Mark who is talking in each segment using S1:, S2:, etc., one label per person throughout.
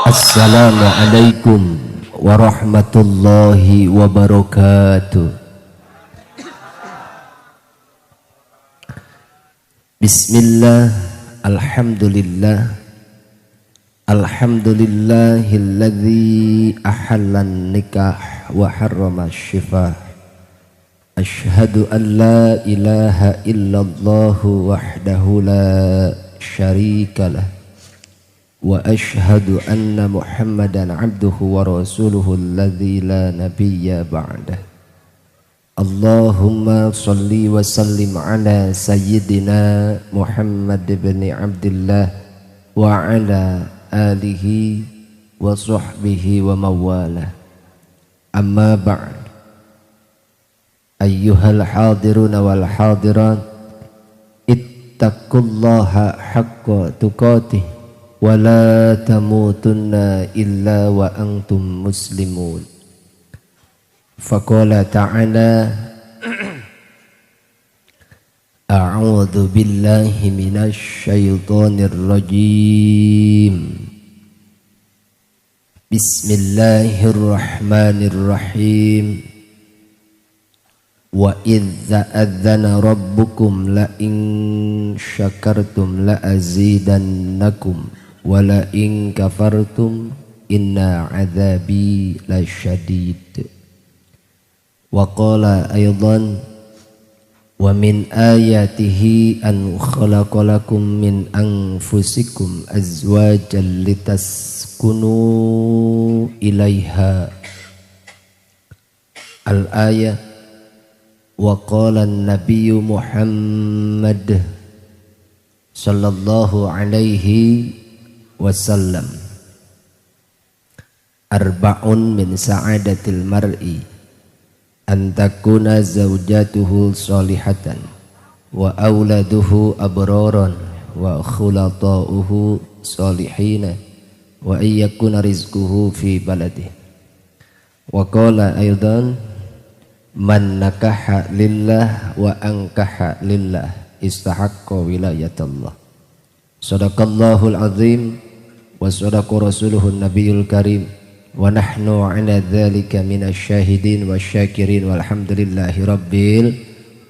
S1: Assalamualaikum warahmatullahi wabarakatuh. Bismillah, alhamdulillah, alhamdulillahilladzi ahallan nikah wa harrama syifah. Ashhadu an la ilaha illallah wahdahu la syarikalah. Wa ashhadu anna Muhammadan abduhu wa rasuluhu alladzi la nabiyya ba'dah. Allahumma salli wa sallim ala sayyidina Muhammad ibn Abdullah wa ala alihi wa sahbihi wa mawalah. Amma ba'd. Ayyuhal hadiruna wal hadirat, ittaqullaha haqqa tuqatih wa la tamutunna illa wa antum muslimun. Faqala ta'ala a'udzu billahi minasy syaithanir rajim. Bismillahirrahmanirrahim. Wa idza adzana rabbukum la in syakartum la azidannakum wa la in kafartum inna adzabi lasyadid. Wa qala aydan wa min ayatihi an khalaqalakum min anfusikum azwajan litaskunu ilaiha. Al-ayah. Wa qala an-nabiyyu Muhammad sallallahu alaihi wasallam, arba'un min sa'adatil mar'i an takuna zawjatuhu salihatan wa auladuhu abraran wa khulata'uhu salihina wa ayyakuna rizquhu fi baladihi. Wa qala aydan man nakaha lillah wa ankaha lillah istahaqqa wilayatallah. Sadaqallahul azim wa sadaqa rasuluhun nabiyul karim wa nahnu ala dzalika minasyahidin wasyakirin walhamdulillahi rabbil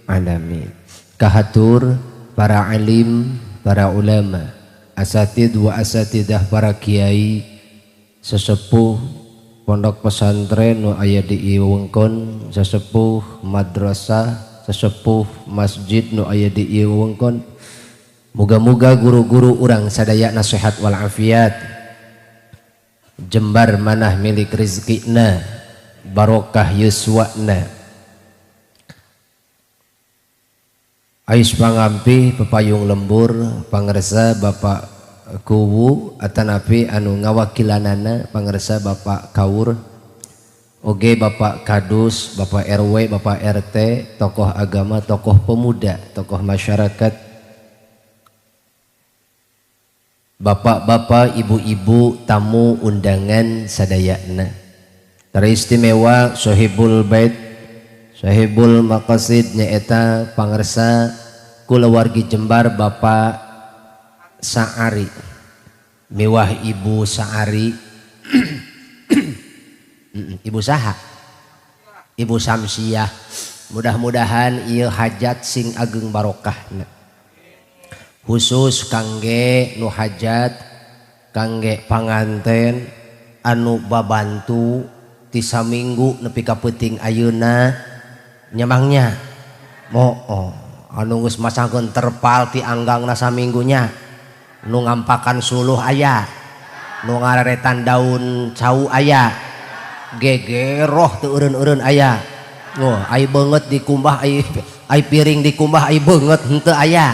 S1: alamin. Kahatur para alim, para ulama, asatid wa asatidah, para kiai, sesepuh pondok pesantren nu aya di ieu-wengkon, sesepuh madrasah, sesepuh masjid nu aya di ieu-wengkon. Muga-muga guru-guru urang sadaya nasihat wal afiat, jembar manah milik rizkina, barokah yuswana. Ais pangampi pepayung lembur pangresa Bapak Kuwu atanapi anu ngawakilanana pangresa Bapak Kaur, oge Bapak Kadus, Bapak RW, Bapak RT, tokoh agama, tokoh pemuda, tokoh masyarakat, bapak-bapak, ibu-ibu, tamu undangan sadayana. Teristimewa Sohibul Bait, Sohibul Maqasid nyaeta pangresa kulawargi Jembar Bapak Saari, mewah Ibu Saari. Ibu saha? Ibu Samsiah. Mudah-mudahan ieu hajat sing ageng barokahna. Khusus kangge nu hajat, kangge panganten anu babantu ti saminggu nepi ka peuting ayeuna nyamangnya. Mo'o anu geus masangkeun terpal ti anggangna saminggunya. Nu ngampakan suluh aya, nu ngareretan daun cau aya, gegeroh teu eureun-eureun aya. Oh, ai beungeut dikumbah, ai piring dikumbah, ai beungeut henteu aya.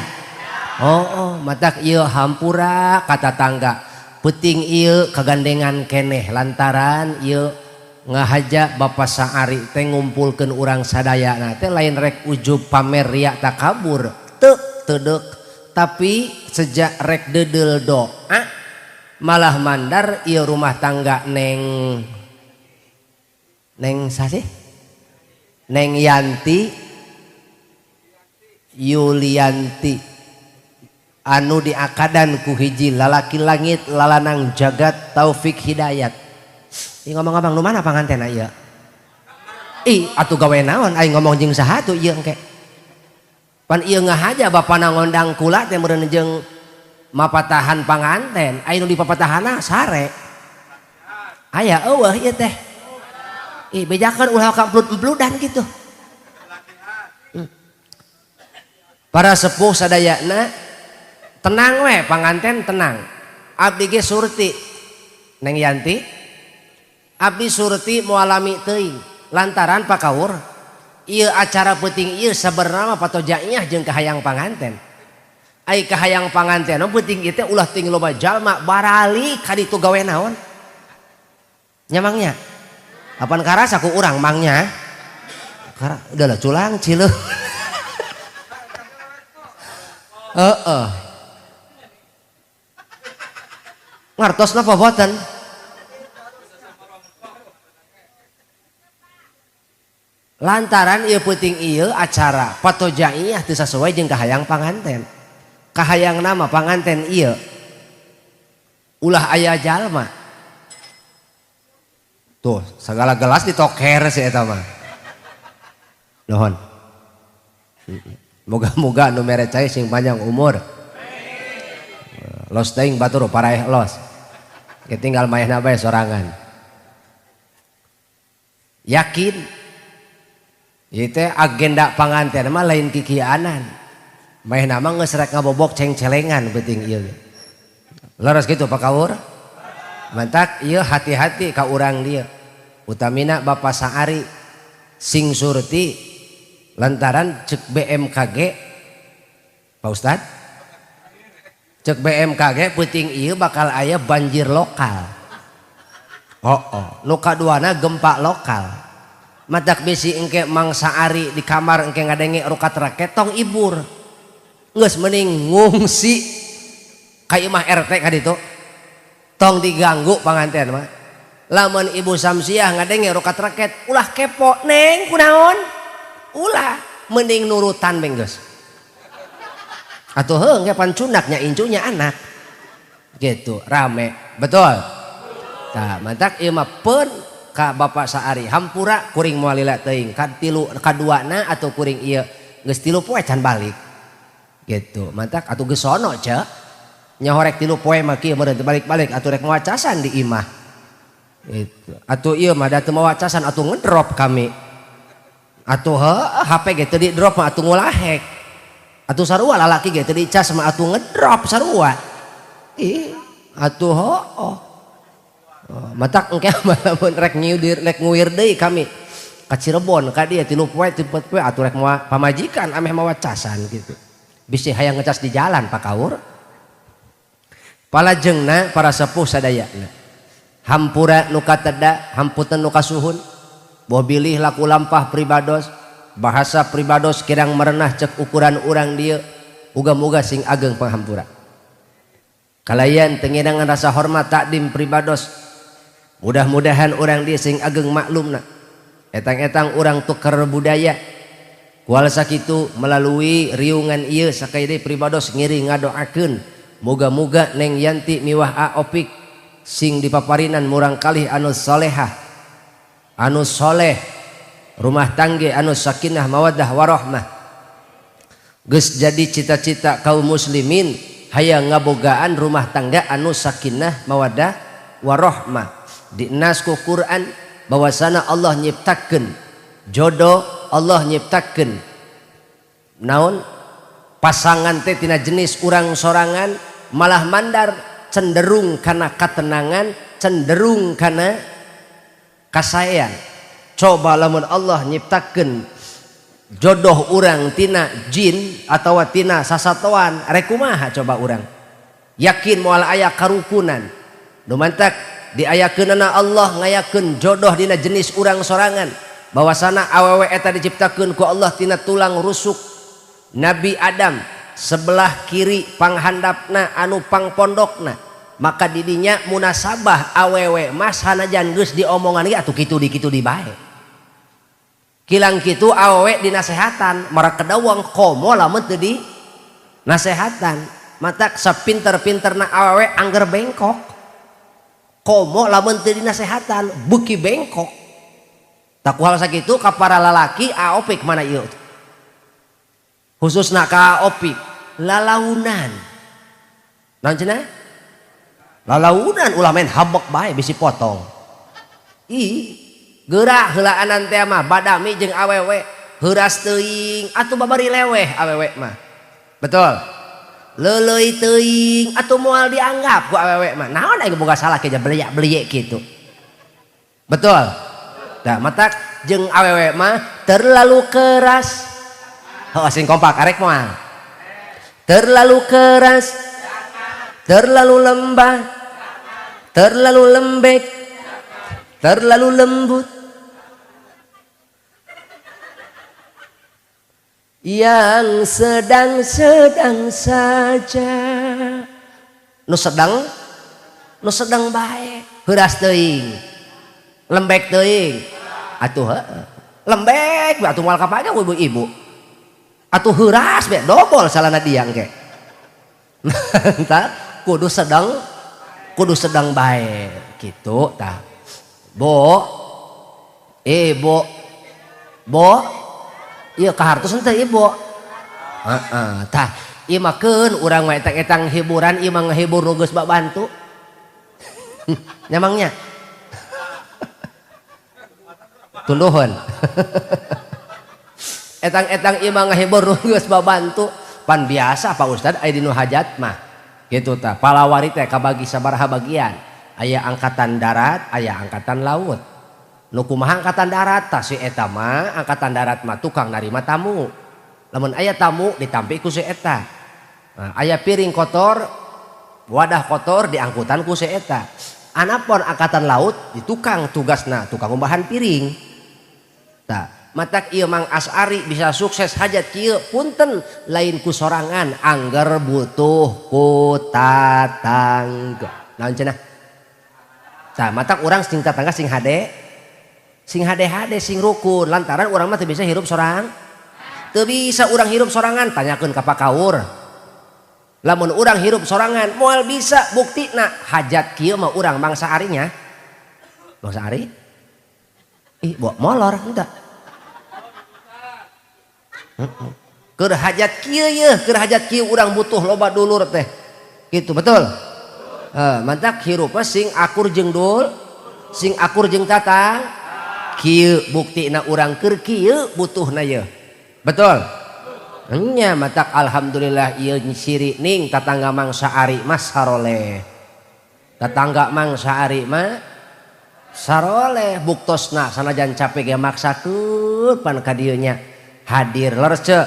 S1: Oh, matak ieu hampura ka tatangga. Peuting ieu kagandengan keneh lantaran ieu ngahaja Bapak Saari teh ngumpulkeun urang sadayana teh lain rek ujub pamer ria takabur, teu deuk. Tapi sejak rek dedel doa malah mandar ieu rumah tangga neng sasih Neng Yanti Yulianti anu diakadan ku hiji lalaki langit lalanang jagat Taufik Hidayat. Ngomong-ngomong nu mana pangantena ieu? Atuh gawe naon aing ngomong jeung saha atuh ieu engke. Pan ieu ngahaja bapana ngondang kula teh meureun jeung mapatahan panganten, aya nu di papatahanna sare. Aya eueuh ieu teh. Bejakeun ulah ka emplut-empludan gitu. Para sepuh sadayana tenang we panganten tenang. Abdi ge surti Neng Yanti. Abdi surti moalami teuing lantaran pakaur ieu acara peuting ieu sabenerna patojaiyah jeung kahayang panganten. Ai kahayang panganten peuting ieu teh ulah ting loba jalma barali ka ditu gawe naon? Nyamangnya. Apan karasa ku urang mangnya? Udahlah culang cileuh. Ngartos napa boten? Lantaran ieu peuting ieu acara patojaiyah teu sasesuai jeung kahayang panganten. Kahayang nama panganten ieu ulah aya jalma. Tuh, segala gelas ditoker si eta mah. Nuhun. Moga-moga nu mere cai sing panjang umur. Los teuing batur paraeh los. Tinggal maehna bae sorangan. Yakin ieu teh agenda panganten mah lain kikianan. Maehna mah geus rek ngabobok ceng-celengan penting ieu. Leres kitu Pak Kaur? Mantak ieu hati-hati ka urang dia. Utamina Bapak Saari sing surti lantaran cek BMKG Pak Ustad cek BMKG peuting ieu bakal aya banjir lokal. Nu kaduana gempa lokal. Matak bisi engke Mang Saari di kamar engke ngadenge rukat raket tong ibur. Geus mending ngungsi ka imah RT ka ditu. Tong diganggu panganten mah. Lamun Ibu Samsiah ngadenge rukat raket ulah kepo neng kunaon? Ulah mending nurutan benggeus. Atuh heung ge pan cundaknya incunya anak. Gitu rame. Betul? Tah mantak ieu mah peun ka Bapak Saari hampura kuring moal lila teuing katilu kaduana atuh kuring ieu geus 3 poe can balik. Gitu. Mantak atuh geus sono ce. Nya horek 3 poe mah kieu meureun balik-balik atuh rek mawacasan di imah. Gitu. Atuh ieu mah da teu mawacasan atuh ngedrop kami. Atuh HP ge teu di drop mah atuh ngulahek. Atuh sarua lalaki ge teu dicas mah atuh ngedrop sarua. Atuh matak engke lamun rek nguir deui kami ka Cirebon ka dieu 3 poe 4 poe atuh rek pamajikan ameh mawacasan gitu. Bisi hayang ngecas di jalan Pak Kaur. Palajengna para sepuh sadayana. Hampura nu kateda, hamputeun nu kasuhun. Boh bilih laku lampah pribados, bahasa pribados kirang merenah cek ukuran urang dieu. Uga-muga sing ageng panghampura. Kalayan tengidangan rasa hormat takdim pribados. Mudah-mudahan urang dieu sing ageng maklumna. Etang-etang urang tukar budaya. Kual sakitu melalui riungan ieu sakaya deui pribados ngiri ngadoakeun muga-muga Neng Yanti miwah Aopik sing dipaparinan murang kalih anu salehah anu soleh rumah tangga anu sakinah mawaddah warahmah geus jadi cita-cita kaum muslimin hayang ngabogaan rumah tangga anu sakinah mawaddah warahmah. Dinas ku Quran bahwasana Allah nyiptakeun jodoh, Allah nyiptakeun naon pasangan teh tina jenis urang sorangan malah mandar cenderung kana katenangan, cenderung kana kasayan. Coba lamun Allah nyiptakeun jodoh urang tina jin atau tina sasatoan rek kumaha coba urang yakin moal aya karukunan nu mantak diayakeunana Allah ngayakeun jodoh dina jenis urang sorangan bahwasana awewe eta diciptakeun ku Allah tina tulang rusuk Nabi Adam sebelah kiri panghandapna anu pangpondokna maka didinya munasabah awewe mas hanajan geus diomongan ge atuh kitu di kitu di bae kilang kitu awewe dinasehatan marak kedawang komo lamun teu di nasehatan mata sapinter-pinterna awewe angger bengkok komo lamun teu dinasehatan beuki bengkok tak kuhal sakitu ka para lalaki aopik mana ieu khususna ka aopik lalaunan naon cenah lalaunan ulah main habek bae bisi potong ih geura heulaan teh mah badami jeung awewe heuras teuing atuh babari leweh awewe mah betul leuleuy teuing atuh moal dianggap ku awewe mah naon aing boga salah ke beliek kitu betul tah matak jeung awewe mah terlalu keras sing kompak arek moal terlalu keras terlalu lembah terlalu lembek terlalu lembut yang sedang-sedang saja nu sedang baik heuras teuing lembek teuing atuh lembek atuh moal kapaga ku ibu atuh heuras be dobol salana diang ke entar kudu sedang baik gitu tah bo ieu kahartos teh ibu tah ieu mah keun urang mah etang-etang hiburan ieu mah ngahibur nu geus babantu nyamangnya tunduhun etang-etang ieu mah ngahibur nu geus babantu pan biasa Pak Ustad aya dinu hajat mah gitu tah palawari teh kabagi sabaraha bagian aya angkatan darat aya angkatan laut nu kumaha angkatan darat tah si eta mah angkatan darat mah tukang narima tamu lamun aya tamu ditampi ku si eta nah, aya piring kotor wadah kotor diangkutan ku si eta anapun angkatan laut di tukang tugasna tukang umbahan piring tah matak ieu Mang As'ari bisa sukses hajat kieu punten lain ku sorangan angger butuh ku tatangga naon cenah tah matak urang sing tatangga sing hade sing rukun lantaran urang mah teu bisa hirup sorang teu bisa urang hirup sorangan tanyakeun ka pakaur lamun urang hirup sorangan moal bisa buktina hajat kieu mah urang Mang Sa'ari nya Mang Sa'ari ih molor henteu keur hajat kieu urang butuh loba dulur teh gitu betul mantak hirupna sing akur jeung dul sing akur jeung tatang kieu buktina urang keur kieu butuhna ye betul nya mantak alhamdulillah ieu siri ning tatangga Mang Sa'ari mah saroleh tatangga Mang Sa'ari mah saroleh buktosna sanajan capek ge maksakeun pan ka dieu nya hadir leres ce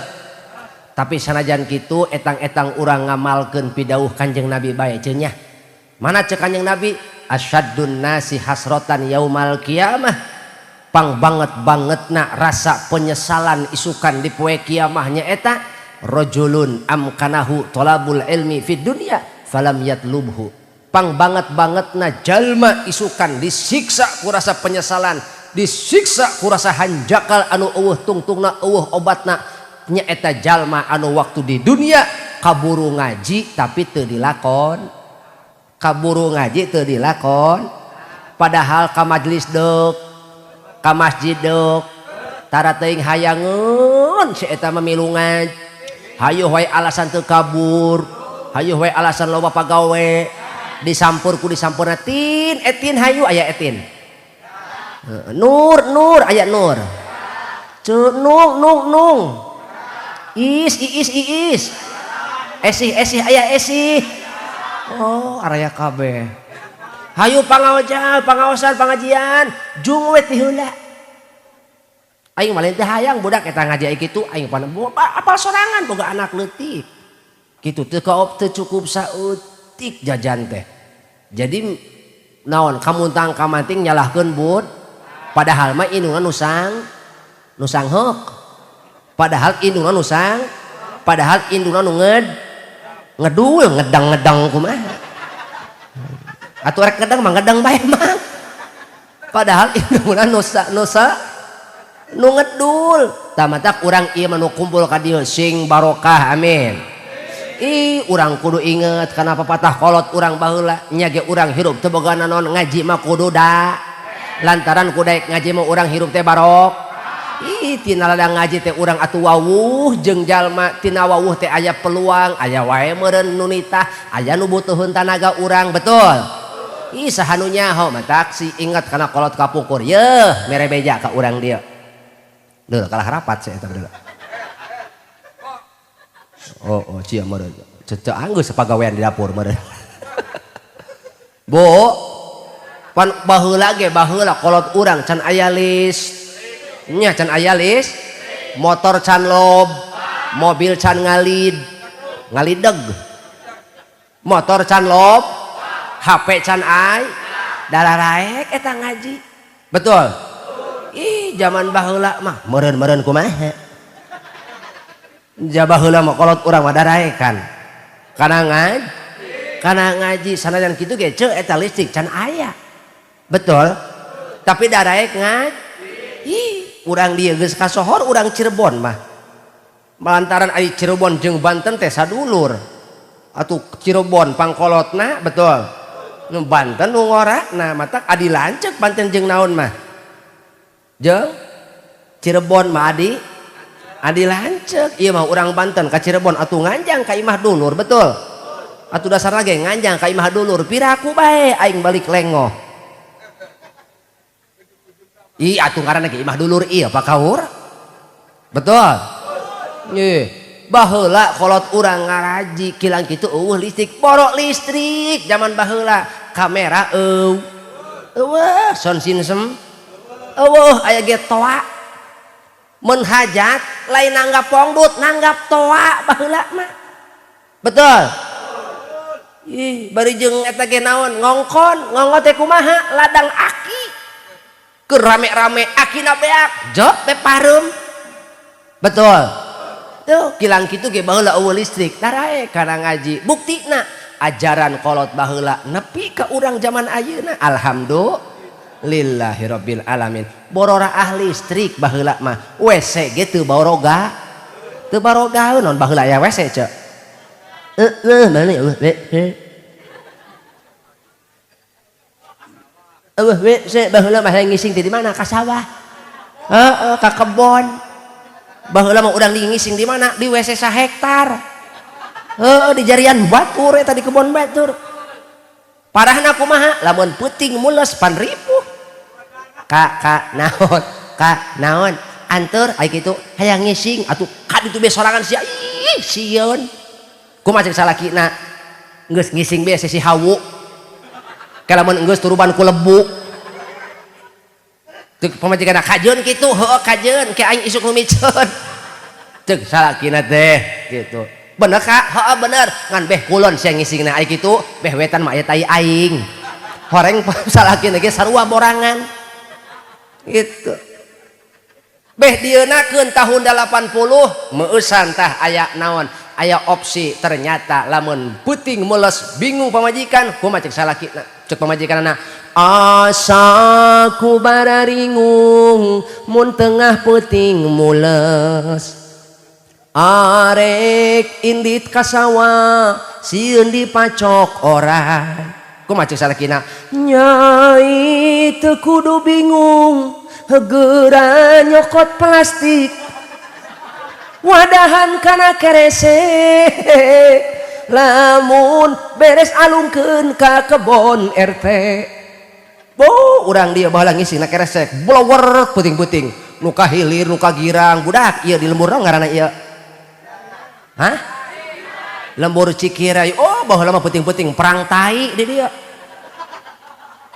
S1: tapi sanajan kitu etang-etang urang ngamalkeun pidauh Kanjeng Nabi bae cenah mana cek Kanjeng Nabi asyaddun nasi hasrotan yaumal kiamah pang bangetna rasa penyesalan isukan di poe kiamahnya eta rajulun amkanahu thalabul ilmi fid dunya falam yatlubhu pang bangetna jalma isukan disiksa ku rasa penyesalan disiksa ku rasa hanjakal anu eueuh tungtungna eueuh obatna nyaeta jalma anu waktu di dunia kaburu ngaji tapi teu dilakon kaburu ngaji teu dilakon padahal ka majelis deuk ka masjid deuk tara teuing hayangeun si eta mah milu ngaji hayuh wae alasan teu kabur hayuh wae alasan loba pagawe disampur ku disampurna etin hayu aya etin nur aya nur nung is esih aya esih oh araya kabeh hayu pangaosan pangajian jung we ti heula aing mah teh hayang budak eta ngaji kitu aing pan apal sorangan boga anak leutik kitu teu cukup sautik jajan teh jadi naon kamuntang kamanting nyalahkeun bud padahal mah indungna nusang hok padahal indungna nusang padahal indungna nu ngedul ngedang kumaha atuh rek ngedeng mah ngedeng bae mah padahal indungna nusa nu ngedul tamatak urang ieu mah nu kumpul ka dieu sing barokah amin. Urang kudu inget karena pepatah kolot urang baheula nya ge urang hirup teu boga naon ngaji mah kudu da lantaran kudaek ngaji mah urang hirup teh barok. Tina ladang ngaji teh urang atuh wawuh jeung jalma tina wawuh teh aya peluang aya wae meureun nu nitah aya nu butuheun tanaga urang betul. Saha nu nyaho matak si inget kana kolot kapungkur yeuh mere beja ka urang dieu. Duh kalah rapat saya eta bener. Oh cia meureun. Cecek anggeus sepagawean di dapur meureun. Bu pan baheula ge baheula kolot urang can aya list nya can aya list motor can lob mobil can ngalideg motor can lob HP can ai dararaek eta ngaji betul. Zaman baheula mah meureun kumaha ja baheula mah kolot urang mah daraekan kana ngaji sanajan kitu ge ceu eta listrik can aya betul tapi daraek ngaji. Urang dia geus kasohor urang Cirebon mah lantaran ari Cirebon jeung Banten teh sadulur atuh Cirebon pangkolotna betul nu Banten nu ngorakna matak adi lanceuk Banten jeung naon mah jeung Cirebon mah adi lanceuk ieu mah urang Banten ka Cirebon atuh nganjang ka imah dulur betul atuh dasarna ge nganjang ka imah dulur piraku bae aing balik lengoh. Atuh ngaranna ge imah dulur ieu Pak Kaur betul. Baheula kolot urang ngaraji kilang kitu eueuh listrik borok listrik zaman baheula kamera eueuh sound system eueuh aya ge toa mun hajat lain nanggap pongdut nanggap toa baheula mah betul. Bari jeung eta ge naon ngongkon teh kumaha ladang aki rame-rame akina beak jot teh pareum betul tuh kilang kitu ge baheula eueuh listrik darae kana ngaji buktina ajaran kolot baheula nepi ka urang zaman ayeuna alhamdulillahirabbil alamin borora ahli listrik baheula mah WC ge teu baroga naon baheula aya WC ceu mana WC WC baheula mah ngising di mana ka sawah ka kebon baheula mah urang ngising di mana di WC 1 hektar di jarian batur eta di kebon batur parahna kumaha lamun peuting mules pan ripuh ka naon anteur ai kitu hayang ngising atuh ka ditu be sorangan sia sieun kumaha ceuk salakina geus ngising be si hawu kalamun enggeus turuban ku lebu teu pamajikanna kajeun kitu heueuh kajeun ke aing isuk numiceun ceuk salakina teh kitu bener ka heueuh bener ngan beh kulon sia ngisingna ai kitu beh wetan mah aya tai aing horeng salakina ge sarua borangan gitu beh dieunakeun tahun 80 meusan tah aya naon aya opsi ternyata lamun puting mules bingung pamajikan kumaha ceuk salakina cek pamajikanana asaku bararingung mun tengah puting mules arek indit kasawa sieun dipacok orang kumaha ceuk salakina nyai teu kudu bingung hegeura nyokot plastik wadahan kana kerese lamun beres alungkeun ka kebon RT urang dia baheula ngisingna keresek blower puting-puting nu kahilir nu kagirang budak ieu di lembur ngaranna ieu lembur Cikirai baheula mah puting-puting perang tai di dieu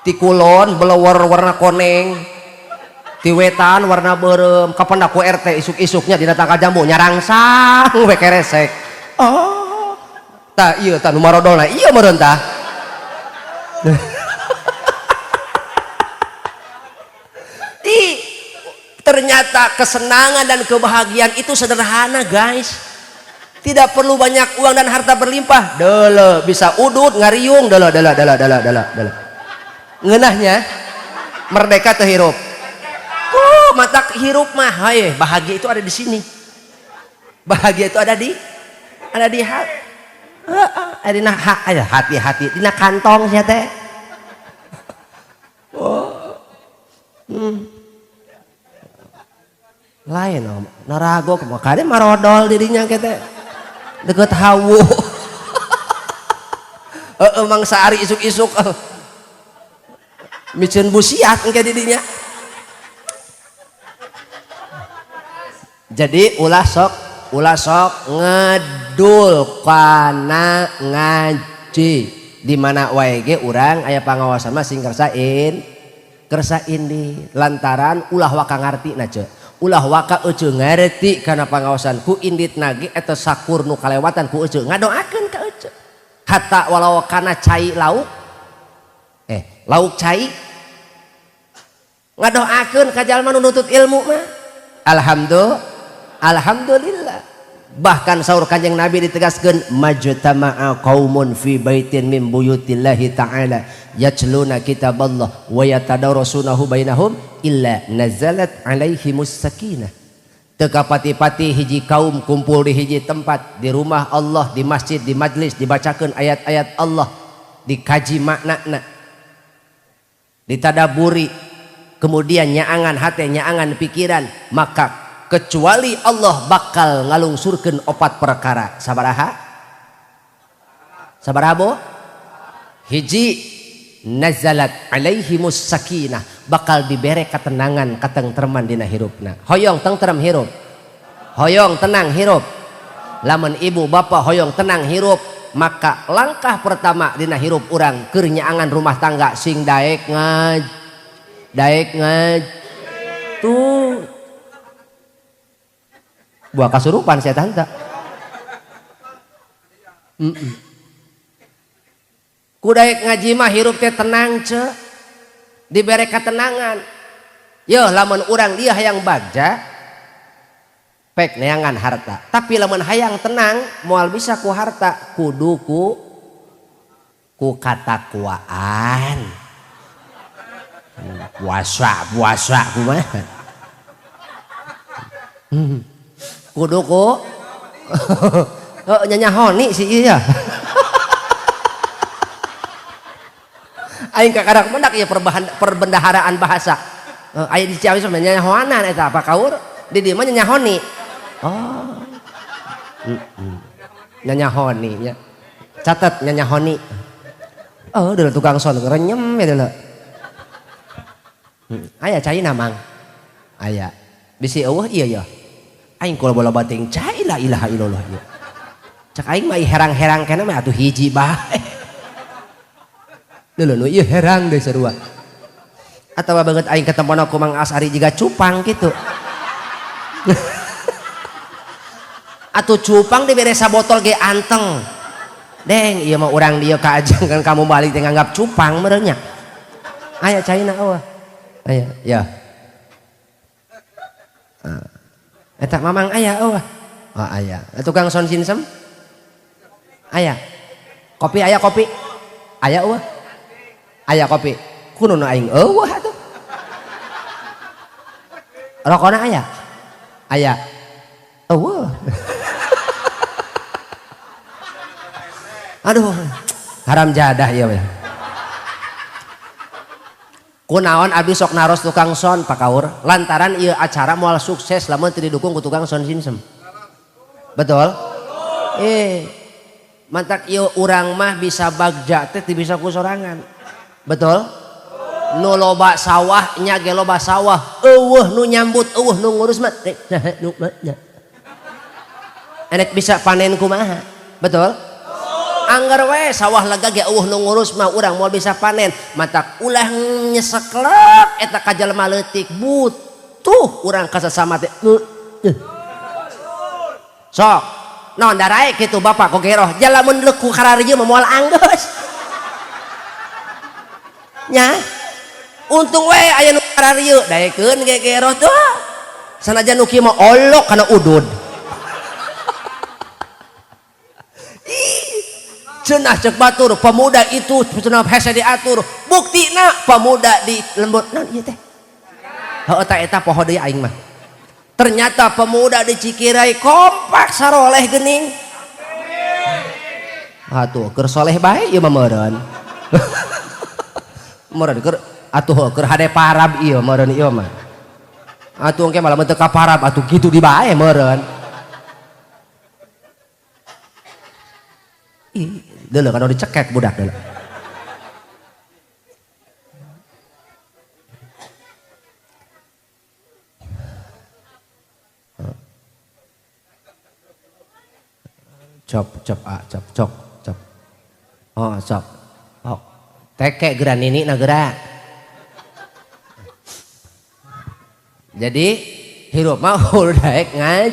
S1: ti kulon blower warna koneng ti wetan warna beureum kapendak ku RT isuk-isuknya dina tangka jambu nyarangsang we keresek tah ieu tah nu marodolna ieu meureun tah ternyata kesenangan dan kebahagiaan itu sederhana guys Tidak perlu banyak uang dan harta berlimpah, dele bisa udut ngariung, dele ngeunahnya merdeka teu hirup. Mata hirup mah haye, bahagia itu ada di sini. Bahagia itu ada di hati dina kantong sia teh. Lain narago makanya marodol dirinya kita deket hawu. Emang sehari isuk-isuk micen busiat engke dirinya. Jadi ulah sok ngedul kana ngaji di mana wae ge urang aya pangawasan mah sing kersain di lantaran ulah waka ngarti na ce ulah waka ece ngerti karena pengawasan ku indit nage eta sakur nu kalewatan ku ece ngadoakeun ka ece hatta walau kana cai lauk cai ngadoakeun ka jalma nu nutut ilmu mah alhamdulillah. Bahkan saur Kanjeng Nabi ditegaskeun majtama'a qaumun fi baitin min buyutillahi ta'ala yatluna kitaballah wa yatadarasunahu bainahum illa nazalat alaihimus sakinah. Teu kapati-pati hiji kaum kumpul di hiji tempat di rumah Allah, di masjid, di majlis dibacakeun ayat-ayat Allah, dikaji maknana, ditadaburi, kemudian nyaangan hati, nyaangan pikiran, maka kecuali Allah bakal ngalungsurkeun 4 perkara. Sabaraha bo? Hiji, nazalat alaihimus sakinah, bakal dibere ketenangan katengtreman dina hirupna. Hoyong tentrem hirup, hoyong tenang hirup. Lamun ibu bapak hoyong tenang hirup, maka langkah pertama dina hirup urang keur nyaangan rumah tangga sing daek tuh buah kasurupan saya tante. Kudaek ngaji mah hirup teh tenang ce, dibere ketenangan. Yo lamun urang dia hayang bagja, pek neangan harta. Tapi lamun hayang tenang, moal bisa ku harta, kudu ku katakwaan. Puasa kumaha. Kudu ku nyanyahoni si iya. Aing kakarak mendak ya perbendaharaan bahasa. Aya di Ciawi sama nyanyahoanan eta apa kaur di dieu mah nyanyahoni. Oh. Nyanyahoni nya. Catet nyanyahoni. Oh, deuleu tukang son renyem ya deuleu. Aya cai namang. Aya. Bisi eueuh ieu ya. Aing kula bola bating cai la ilaha illallah ieu. Cak aing mah herang-herang kana mah atuh hiji bae. Deuleu nu ieu herang deui sarua. Atawa banget aing ketempona ku Mang Asari jiga cupang kitu. Atuh cupang dibere sabotol ge anteng. Deng ieu mah urang dieu kaajang kan kamu balik teh nganggap cupang meureun nya. Aya caina eueuh. Aya ya. Eta mamang aya eueuh. Oh aya. Tukang son sinsem? Aya. Kopi aya kopi? Aya eueuh. Aya kopi. Kudu nu aing eueuh atuh. Rokona aya? Aya. Eueuh. Aduh. Haram jadah ieu we. Kunaon abdi sok naros tukang son pakaur lantaran ieu acara moal sukses lamun teu didukung ku tukang son sinsem. Betul? Mantak ieu urang mah bisa bagja teh teu bisa ku sorangan. Betul? Nu loba sawah nya ge loba sawah, eueuh nu nyambut, eueuh nu ngurus mah nu enek bisa panen kumaha. Betul? Anggar we sawah lega ge eueuh nu ngurus mah urang moal bisa panen, matak ulah nyeseklep eta ka jalma leutik butuh urang kasasama teh. Sok naon darae kitu bapak kogeroh jalamun leku kararieu mah moal anggeus. Nya untung we aya nu kararieu daekeun gegeroh tuh. Sanajan nu kieu mah olok kana udud. cenah cek batur pemuda itu cenah hese diatur buktina pemuda di lembut naon ieu teh heuh eta poho deui aing mah ternyata pemuda di Cikirai kompak saroleh geuning atuh keur soleh bae ieu mah meureun meureun keur atuh keur hade parab ieu meureun ieu mah atuh engke malah teu ka parab atuh kitu di bae meureun ih deuleu kana dicekek budak deuleu cop oh cop oh teke geran ini na gerak jadi hirup mah daek ngaj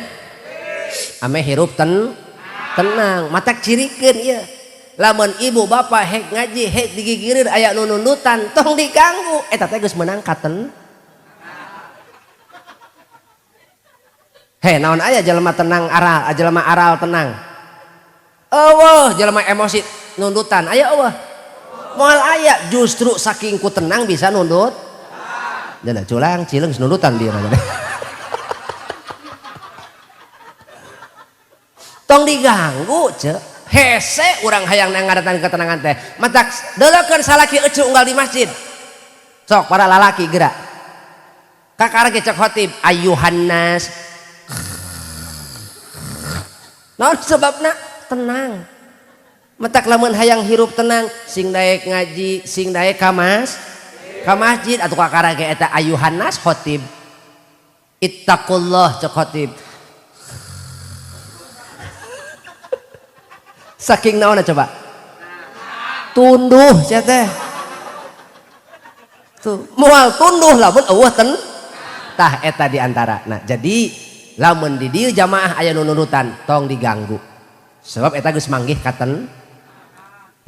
S1: ame hirup tenang matak cirikeun ieu lamun ibu bapak hek ngaji hek digigireun aya nu nundutan tong diganggu eta teh geus meunang katen he naon aya jelema tenang aral jelema aral tenang eueuh jelema emosi nundutan aya eueuh moal aya justru saking ku tenang bisa nundut dan culang cileung nundutan dia tong diganggu cek hese urang hayang ngaratan ketenangan teh matak deulekeun salaki eucu unggal di masjid sok para lalaki gerak kakara ge cek khotib ayuhannas naon sebabna tenang matak lamun hayang hirup tenang sing daek ngaji sing daek ka masjid atuh kakara ge eta ayuhannas khotib ittaqullah cek khotib saking naon coba tunduh sia teh tuh moal tunduh lamun eueuh tah eta diantara nah jadi lamun di dieu jamaah aya nu nurutan tong diganggu sebab eta geus manggih katen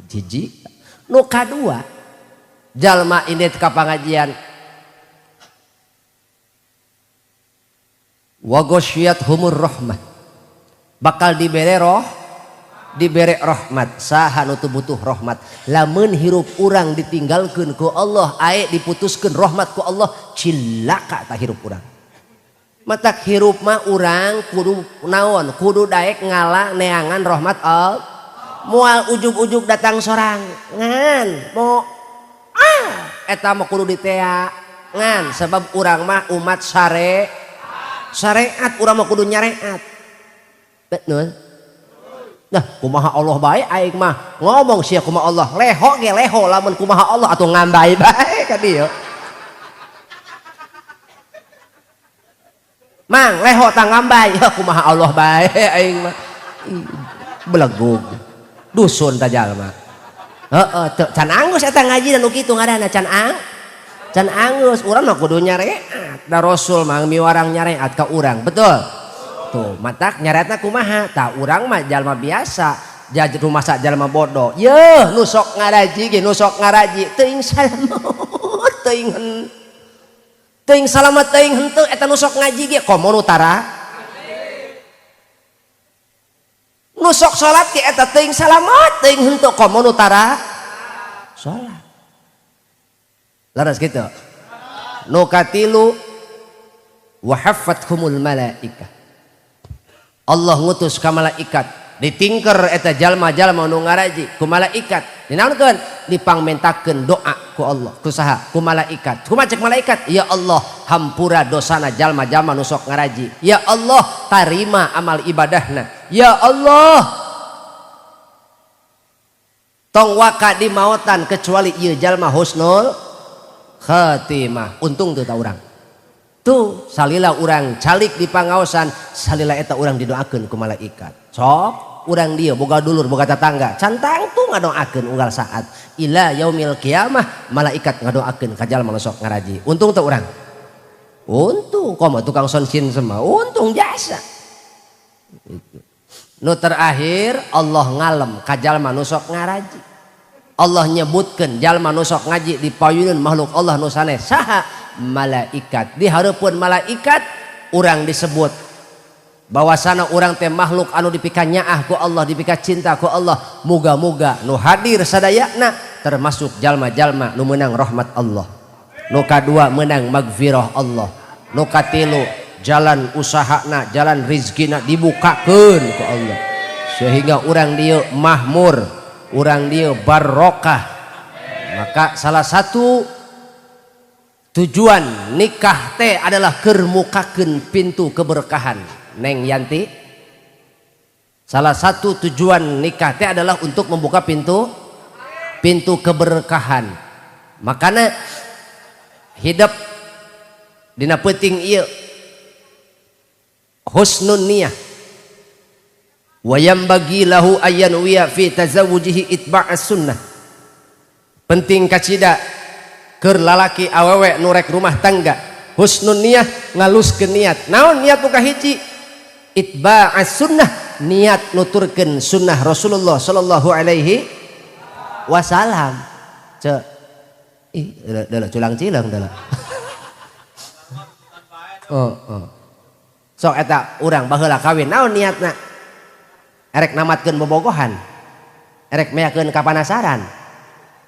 S1: jiji nu kadua jalma indit ka pangajian wa ghasyiyat humur rahmah bakal dibere rahmat saha nu teu butuh rahmat lamun hirup urang ditinggalkeun ku Allah ae diputuskeun rahmat ku Allah cilaka tah hirup urang matak hirup mah urang kudu naon kudu daek ngalah neangan rahmat Allah moal ujug-ujug datang sorangan mo eta mah kudu diteangan sebab urang mah umat syariat urang mah kudu nyareat betul. Nah kumaha Allah bae aing mah ngomong sia kumaha Allah leho ge leho lamun kumaha Allah atuh ngambai bae ka dieu mang leho tang ngambai kumaha Allah bae aing mah belegug dusun ta jalma heeh teu can anggus eta ngaji dan nu kitu ngaranna can anggus urang mah kudu nyareat da Rasul mah miwarang nyareat ka urang betul tuh matak nyaretna kumaha tah urang mah jalma biasa jaj rumah sak jalma bodoh yeuh nu sok ngaraji ge nu sok ngaraji teuing salamet teuing salamet teuing henteu eta nu sok ngaji ge komo nu tara nu sok salat ge eta teuing salamet teuing henteu komo nu tara salat laras kitu nu katilu wa haffathumul malaikah Allah ngutus ka malaikat ditingker eta jalma-jalma nu ngaraji ku malaikat dinaonkeun dipangmentakeun doa ku Allah ku saha ku malaikat kumaha cek malaikat ya Allah hampura dosana jalma-jalma nu sok ngaraji ya Allah tarima amal ibadahna ya Allah tong waka di maotan kecuali ieu jalma husnul khatimah untung teu ta urang tuh salila urang calik di pangaosan salila eta urang didoakeun ku malaikat sok urang dieu boga dulur boga tetangga cantang tuh ngadoakeun unggal saat ila yaumil kiamah malaikat ngadoakeun ka jalma nu sok ngaraji untung teu urang untung komo tukang sonsin semua untung jasa nu terakhir Allah ngalem ka jalma nu sok ngaraji Allah nyebutkeun jalma nu sok ngaji di payuneun makhluk Allah nu sanes saha malaikat di hareupeun malaikat urang disebut bahwasana urang teh makhluk anu dipika nyaah ku Allah, dipika cinta ku Allah. Muga-muga nu hadir sadayana termasuk jalma-jalma nu menang rahmat Allah, nu kadua menang magfirah Allah, nu katilu jalan usahana, jalan rizkina dibukakeun ku Allah, sehingga urang dieu mahmur, urang dieu barokah. Maka salah satu tujuan nikah teh adalah keur mukakeun pintu keberkahan. Neng Yanti, salah satu tujuan nikah teh adalah untuk membuka pintu keberkahan. Makanya hidup dina peuting ieu husnun niyah wa yambagi lahu ayyan wiya fi tazawujihi itba'as sunnah. Penting kacida keur lalaki awewe nu rek rumah tangga husnun niyah, ngaluskeun niat. Naon niat nu kahiji? Itba'as sunnah, niat nuturkeun sunnah Rasulullah sallallahu alaihi wasallam. Ce ih dalah culang cileung dalah. Sok eta urang baheula kawin naon niatna? Erek namatkeun bobogohan, erek meyakeun kapanasaran,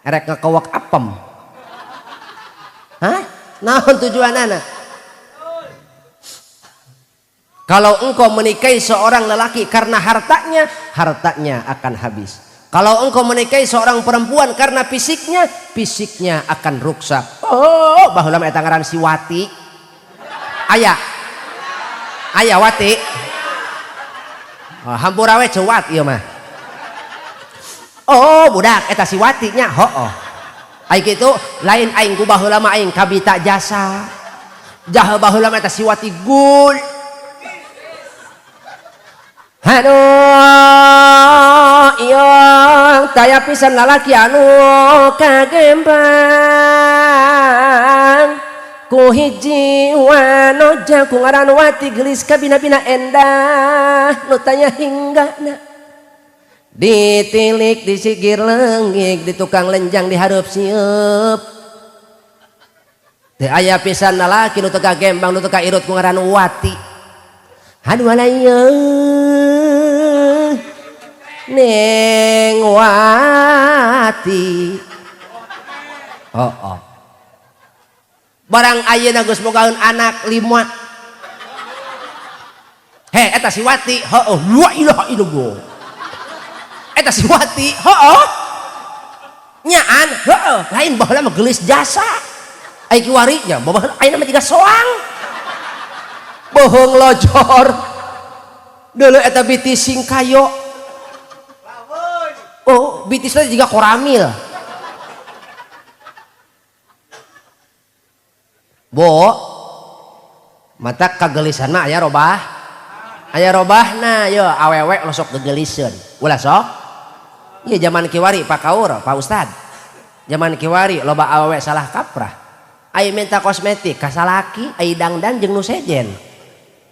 S1: erek ngakewek apem. Hah? Naon tujuanana? Kalau engkau menikahi seorang lelaki karena hartanya, hartanya akan habis. Kalau engkau menikahi seorang perempuan karena fisiknya, fisiknya akan rusak. Oh, baheula mah eta ngaran si Wati. Aya Wati. Oh, hampura we ceuat ieu mah. Oh, budak eta si Wati nya. Hooh. Ai kitu lain aing ku baheula mah aing kabita jasa. Jah baheula mah eta si Wati gul. Aduh, iya taya pisan lalaki anu kagembang ku hiji wanoja ku ngaran Wati gelis kabina-bina endah nu tanya hinggana ditilik disigir leungig di tukang lenjang dihareup sieup teu aya pisan lalaki nu teu kagembang nu teu kairut ku ngaran Wati. Aduh alaya Neng Wati. Oh. Barang ayeuna geus bogaeun anak 5. He eta si Wati. Heuh, la ilaha illallah. Eta si Wati. Heuh. Nyaan, heuh, lain baheula mah geulis jasa. Ai kiwari nya, baheula ayeuna mah jiga soang. Bohong lojor. Deuleu eta bitis sing kayo. Oh, bitisnya juga koramil. Bo, mata kagelisan mah aya robah. Aya robahna, yo awewe lo sok gegeliseun. Ulah sok. Ieu zaman kiwari Pak Kaur, Pak Ustad. Zaman kiwari loba awewe salah kaprah. Ai minta kosmetik ka salaki, ai dangdan jeung nu sejen.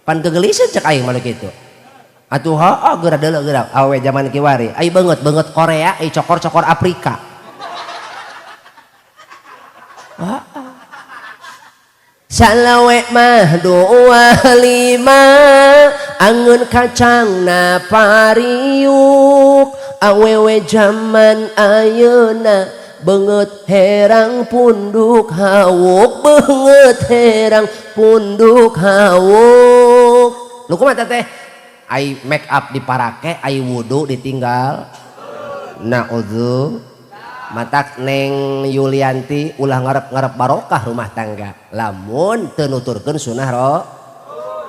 S1: Pan gegeliseun cek aing mah kitu. Atuh heuh geura deuleu geura awewe zaman kiwari. Ai beungeut Korea, ai cokor-cokor Afrika. Salawe mah 25 angeun kacangna pariuk awewe zaman ayeuna beungeut herang punduk hawuk beungeut herang punduk hawuk. Nu kumaha teh? Ai make up diparake, ai wudu ditinggal. Naudzu. Matak Neng Yulianti ulah ngarep-ngarep barokah rumah tangga. Lamun teu nuturkeun sunah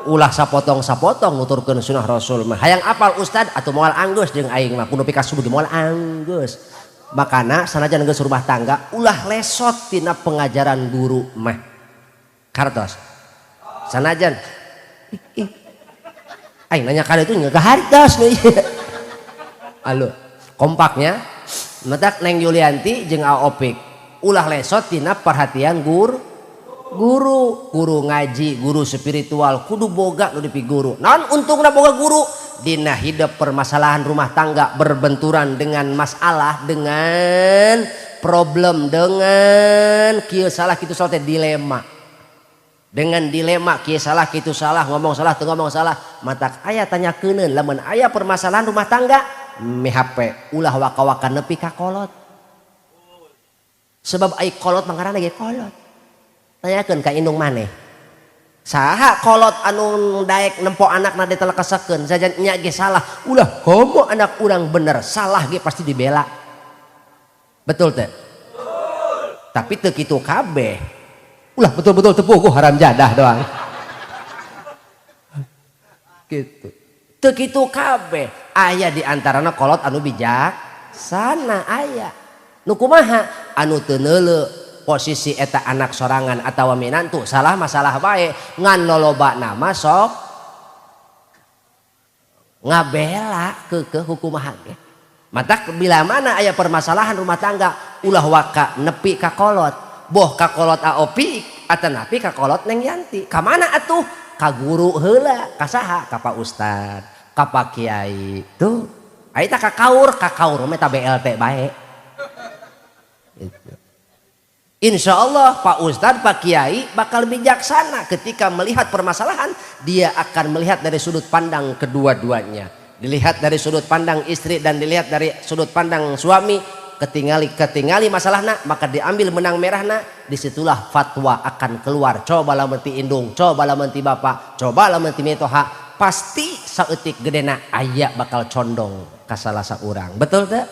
S1: ulah sapotong-sapotong nuturkeun sunah Rasul mah. Hayang apal Ustad atuh moal anggeus jeung aing mah kudu pika subuh moal anggeus. Makana sanajan geus rumah tangga ulah lesot tina pengajaran guru mah. Kartos. Sanajan aing nanya kali itu nggak hartos nih. Halo, kompaknya. Matak Neng Yulianti jeung Aopik ulah lesot tina perhatian guru ngaji, guru spiritual kudu boga nu dipi guru. Naon untungna boga guru? Dina hidup permasalahan rumah tangga berbenturan dengan masalah, dengan problem, dengan kieu salah kitu soal teh dilema. dengan dilema kieu salah kitu salah ngomong salah teu ngomong salah matak aya tanya keuneun lamun aya permasalahan rumah tangga mihape ulah waka-waka nepi ka kolot sebab ai kolot manggarana ge kolot tanyakeun ka indung maneh saha kolot anu daek nempo anakna ditelekesakeun sajan nya ge salah ulah komo anak urang bener salah ge pasti dibela betul teh tapi teu kitu kabeh ulah betul-betul tepuh haram jadah doang gitu teu kitu kabeh aya di antarana kolot anu bijaksana aya nu kumaha anu teu neuleu posisi eta anak sorangan atawa minantu salah masalah bae ngan lolobana mah sok ngabela keukeuh hukumaha ge matak bila mana aya permasalahan rumah tangga ulah waka nepi ka kolot boh ka kolot aopik atanapi ka kolot neng Yanti ka mana atuh ka guru heula ka saha ka Pak Ustad ka Pak Kiai tuh aya tah ka kaur mah ta BLT bae gitu. Insyaallah Pak Ustad Pak Kiai bakal bijaksana ketika melihat permasalahan dia akan melihat dari sudut pandang kedua-duanya dilihat dari sudut pandang istri dan dilihat dari sudut pandang suami ketingali masalahna maka diambil menang merahna disitulah fatwa akan keluar coba lamun ti indung coba lamun ti bapak coba lamun ti mitoha pasti saeutik gedena aya bakal condong ka salah saurang betul teh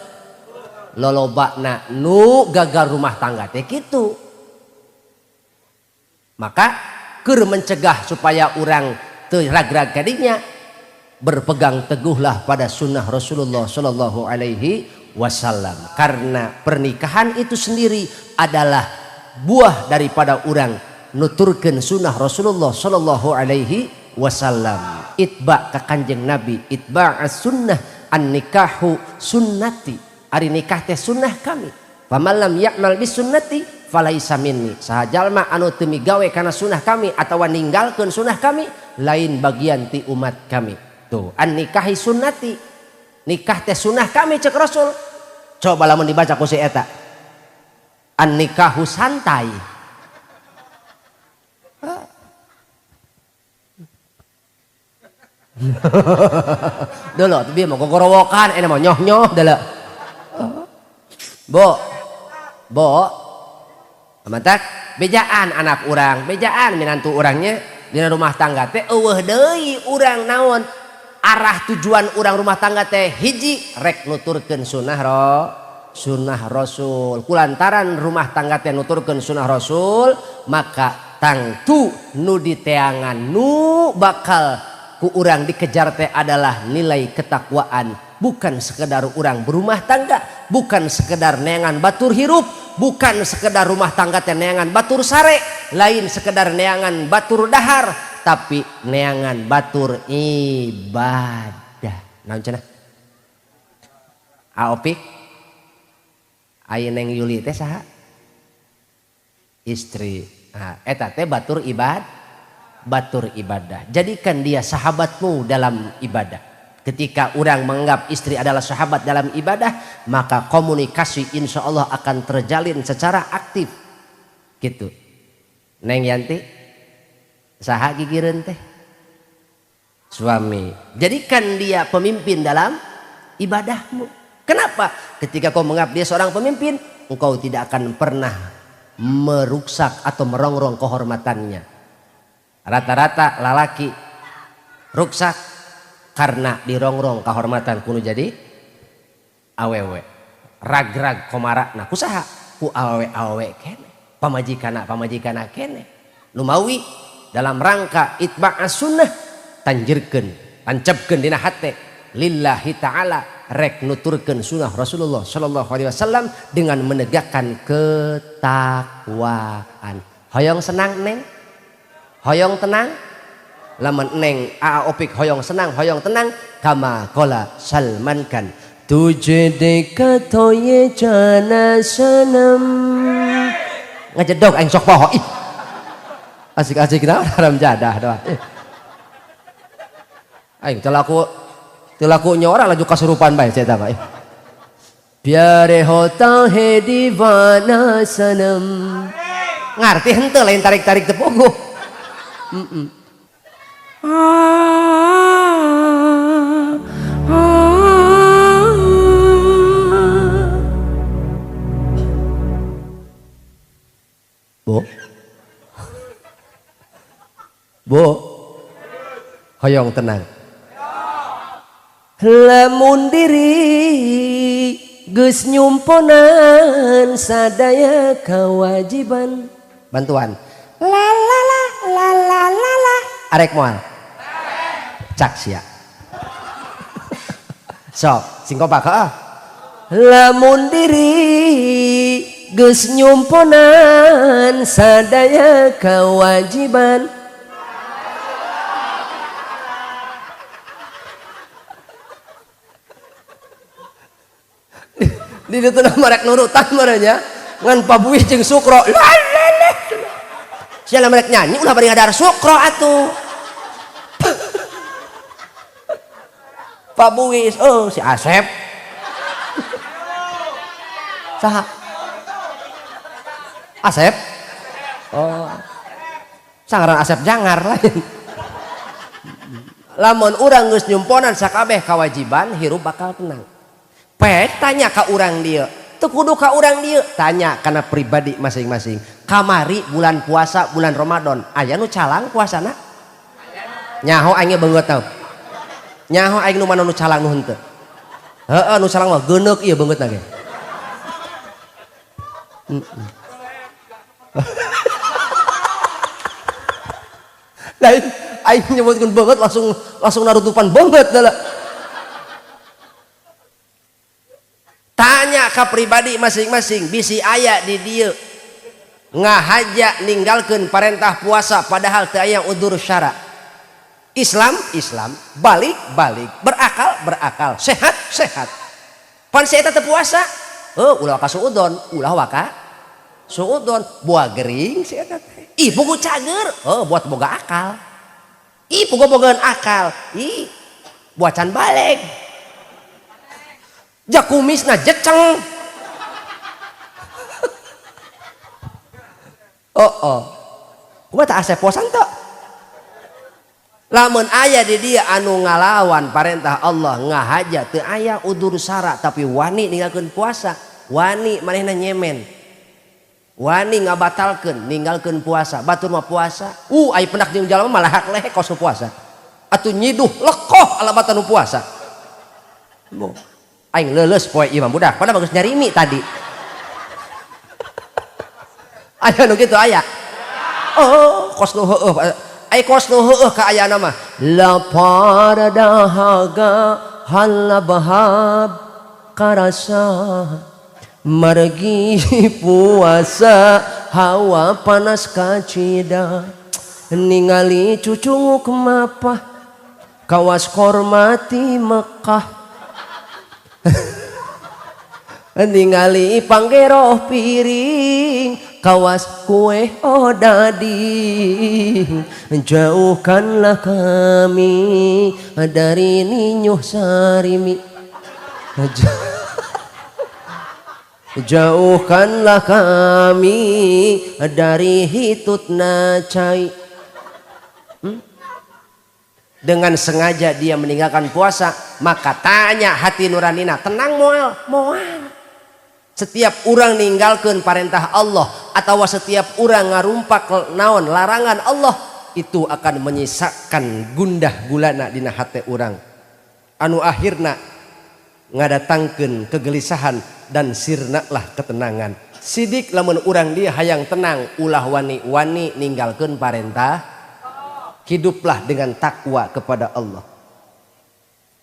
S1: lolobana nu gagal rumah tangga teh kitu maka keur mencegah supaya urang teu ragrag kadinya berpegang teguhlah pada sunnah Rasulullah sallallahu alaihi wasallam karena pernikahan itu sendiri adalah buah daripada orang nuturkeun sunnah Rasulullah sallallahu alaihi wasallam itba ka kanjeng Nabi itba as-sunnah an nikahu sunnati ari nikah teh sunnah kami faman lam ya'mal bis sunnati falaisa minni saha jalma anu teu migawe kana sunnah kami atawa ninggalkeun sunnah kami lain bagian ti umat kami tuh an nikahi sunnati nikah teh sunnah kami cek Rasul coba lamun dibaca ku si eta an nikahu santai dulu tuh biar mau gogorowokan ini mau nyoh dulu bo mantak bejaan anak urang bejaan minantu urangnya di rumah tangga teh eueuh deui urang naon arah tujuan urang rumah tangga teh hiji rek nuturkeun sunnah Rasul kulantaran rumah tangga teh nuturkeun sunnah Rasul maka tangtu nu diteangan nu bakal ku urang dikejar teh adalah nilai ketakwaan bukan sekedar urang berumah tangga bukan sekedar neangan batur hirup bukan sekedar rumah tangga teh neangan batur sare lain sekedar neangan batur dahar tapi neangan batur ibadah naon cenah aopik aya neng Yuli teh saha istri nah eta teh batur ibadah jadikan dia sahabatmu dalam ibadah ketika orang menganggap istri adalah sahabat dalam ibadah maka komunikasi insya Allah akan terjalin secara aktif gitu neng Yanti saha gigireun teh suami jadikan dia pemimpin dalam ibadahmu kenapa ketika kau menganggap dia seorang pemimpin engkau tidak akan pernah meruksak atau merongrong kehormatannya rata-rata lalaki ruksak karena dirongrong kehormatan kuno jadi awewe ragrag komarakna kusaha ku awewe kene pamajikana kene lumawi dalam rangka itba'as sunnah tanjirkeun tancapkeun dina hate lillahi ta'ala rek nuturkeun sunnah Rasulullah sallallahu alaihi wasallam dengan menegakkan ketakwaan hoyong senang neng hoyong tenang lamun neng aopik hoyong senang hoyong tenang kama qala Salman kan tujhe dekha thoye jana sanam ngajedog aing sok poho ih asik-asik naon haram jadah doang aing telaku nyora laju kasurupan bae saya tahu pyare hota hai divana sanam ngarti henteu lain tarik-tarik tepuguh Bu, bu, hoyong tenang. Lamun diri geus nyumponan sadaya kewajiban bantuan la la la la la la la arek moal cak sia sok sing kompak heeh lamun diri geus nyumponan sadaya kewajiban di ditu merek nurutan marahnya ngan pabuih jeung sukro siapa merek nyanyi ulah bari ngadar sukro atuh pabuih oh si Asep saha Asep oh sangaran Asep Jangar lain lamun urang geus nyumponan sakabeh kewajiban hirup bakal tenang. Pek tanya ka urang dia teu kudu ka urang dia tanya karena pribadi masing-masing kamari bulan puasa bulan Ramadan aya nu calang puasana nyaho aing beungeut tau nyaho aing nu mana nu calang nu henteu heeh nu calang mah geuneuk ieu beungeutna ge lain aing nyebutkeun beungeut langsung narutupan beungeut da. Tanya ke pribadi masing-masing bisi aya di dieu ngahaja ninggalkeun parentah puasa padahal teu aya udzur syara. Islam balik berakal sehat pan si eta teu puasa ulah ka suudon ulah waka suudon buah gering si eta teh ih pugu cager buat boga akal ih pugu bogaan akal ih buat can balik jak kumisna jeceng kumaha teh Asep posan teu lamun aya di dia anu ngalawan parentah Allah ngahaja teu aya udzur syara tapi wani ninggalkeun puasa wani manehna nyemen wani ngabatalkeun ninggalkeun puasa batur mah puasa aya pendak jeung jalma malah hak lehek kos puasa atuh nyiduh lekoh alabatan nu puasa aing leuleus poe ieu mah budak pada bagus nyarimi tadi aya nu kitu aya kos nu heueuh ai kos nu heueuh ka ayana mah la paradahaga halabahab karasa margi puasa hawa panas kacida ningali cucunguk mapah kawas kormati Mekah ningali panggeroh piring kawas kue odading jauhkanlah kami dari ninyuh sarimi jauhkanlah kami dari hitutna cai dengan sengaja dia meninggalkan puasa maka tanya hati nuranina tenang moal setiap orang ninggalkeun parentah Allah atau setiap orang ngarumpak naon larangan Allah itu akan menyisakan gundah gulana dina hati orang anu akhirna ngadatangkeun kegelisahan dan sirnalah ketenangan sidik lamun urang dia hayang tenang ulah wani-wani ninggalkeun parentah hiduplah dengan takwa kepada Allah.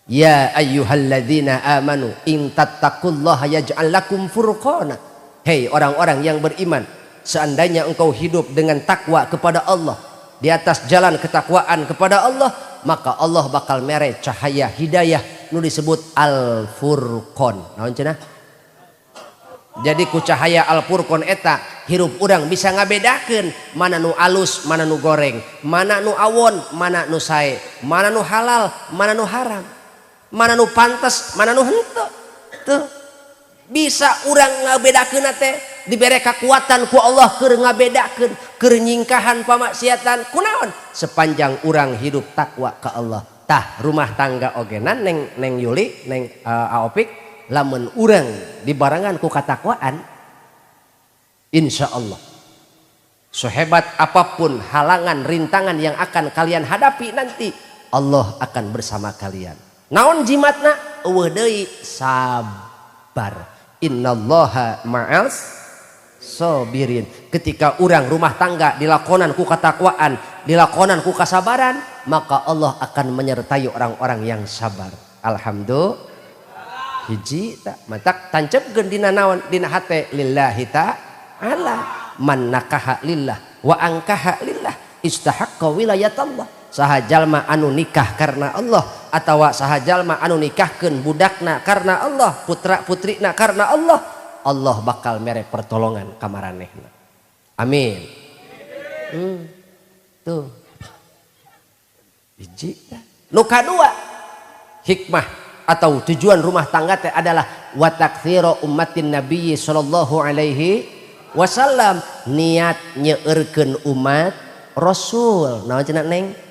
S1: Ya ayyuhalladzina amanu in tattaqullaha yaj'al lakum furqana. Hei orang-orang yang beriman, seandainya engkau hidup dengan takwa kepada Allah, di atas jalan ketakwaan kepada Allah, maka Allah bakal mere cahaya hidayah nu disebut al-furqan. Naon cenah? Jadi ku cahaya al-furqan eta hirup urang bisa ngabedakeun mana nu alus mana nu goreng, mana nu awon mana nu sae, mana nu halal mana nu haram, mana nu pantes mana nu henteu. Tuh bisa urang ngabedakeun teh dibere kekuatan ku Allah keur ngabedakeun keur nyingkahan pamaksiatan kunaon sepanjang urang hidup takwa ka Allah. Tah rumah tangga ogenan neng Yuli neng Aopik lamun urang dibarengan ku katakwaan insya Allah sehebat apapun halangan rintangan yang akan kalian hadapi nanti Allah akan bersama kalian. Naon jimatna eueuh deui sabar. Innallaha ma'as sabirin. Ketika urang rumah tangga dilakonan ku katakwaan, dilakonan ku kasabaran, maka Allah akan menyertai orang-orang yang sabar. Alhamdulillah. Hiji tak matak tancepkeun dina naon dina hate lillahi ta'ala. Man nakaha lillah wa angkaha lillah istahaqqa wilayatallah. Saha jalma anu nikah karena Allah atawa saha jalma anu nikahkeun budakna karena Allah, putra putrina karena Allah, Allah bakal mere pertolongan ka maranehna. Amin. Tuh. Hiji. Nu kadua hikmah atau tujuan rumah tangga teh adalah wa taktsiru ummatin nabiy sallallahu alaihi wasallam, niat nyeueurkeun umat Rasul. Naon cenah Neng?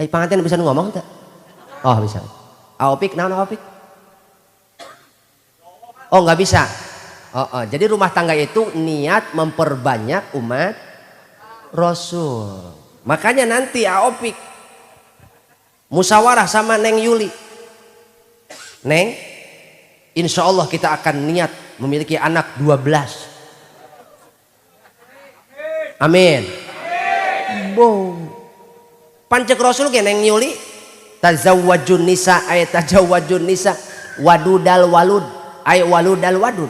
S1: Pangantin bisa ngomong tak? Oh bisa. Aopik, naon Aopik? Oh nggak bisa. Jadi rumah tangga itu niat memperbanyak umat Rasul. Makanya nanti Aopik musyawarah sama Neng Yuli. Neng, insya Allah kita akan niat memiliki anak 12. Amin. Boom. Pancek Rasul ge Neng Yuli tazawwajun nisa ay tazawwajun nisa wadudal walud ay waludal wadud.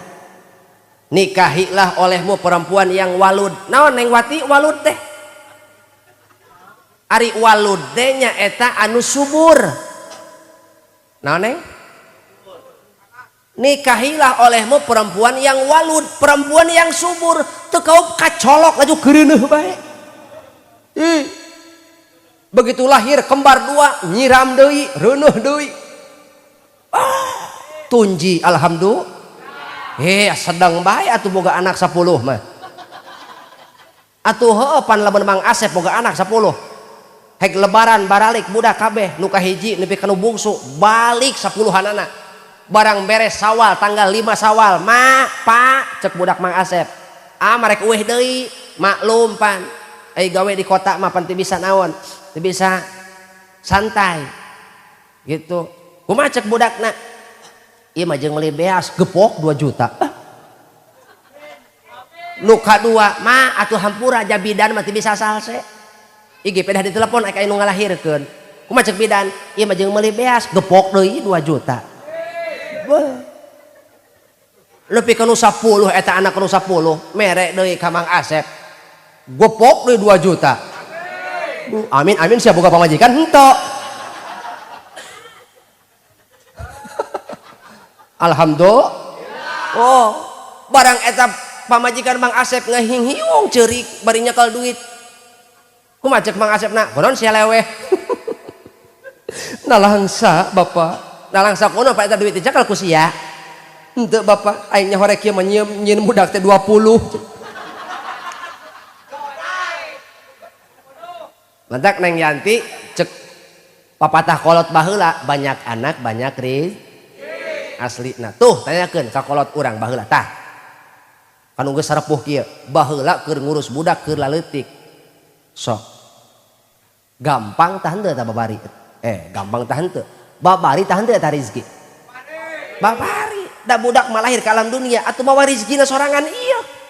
S1: Nikahilah olehmu perempuan yang walud. Naon Neng Wati walud teh? Ari walud teh nya eta anu subur. Naon Neng? Nikahilah olehmu perempuan yang walud, perempuan yang subur, teu kaup kacolok laju geureuneuh bae. Begitu lahir kembar dua nyiram deui reuneuh deui tunji alhamdulillah sedang bae atuh boga anak 10 mah atuh heuh pan lamun Mang Asep boga anak 10 hek lebaran baralik budak kabeh nu kahiji nepi ka nu bungsu balik 10-anana barang beres Sawal tanggal 5 Sawal pak cek budak Mang Asep marek eueuh deui maklum pan gawe di kota mah pan teu bisa naon teu bisa santai gitu. Kumaha cek budakna? Ieu mah jeung meuli beas gepok 2 juta. Nu kadua mah atuh hampura jabidan mah teu bisa salse. Igi pedah ditelepon aya nu ngalahirkeun. Kumaha cek bidan? Ieu mah jeung meuli beas gepok deui 2 juta. Beuh. Leupi ka nu 10 eta anak nu 10 mere deui ka Mang Asep. Gepok deui 2 juta. Amin amin siap boga pamajikan henteu. Alhamdulillah. Oh, barang eta pamajikan Mang Asep ngahing-hiung ceurik bari nyekel duit. Kumaha cek Mang Asepna? Kunaon sia leweh. Nalangsa Bapak. Nalangsa kunaon Pak eta duit teh cekel ku sia? Henteu Bapak, aing nyahorek kieu mah nyieun budak teh 20. Mantak Neng Yanti cek papatah kolot baheula banyak anak banyak rezeki asli. Nah tuh tanyakeun ka kolot urang baheula tah kanu geus sarepuh kieu baheula keur ngurus budak keur laleutik sok gampang tah henteu tah babari gampang tah henteu babari tah henteu tah rezeki babari da budak mah lahir ka alam dunia atuh mawa rezekina sorangan ieu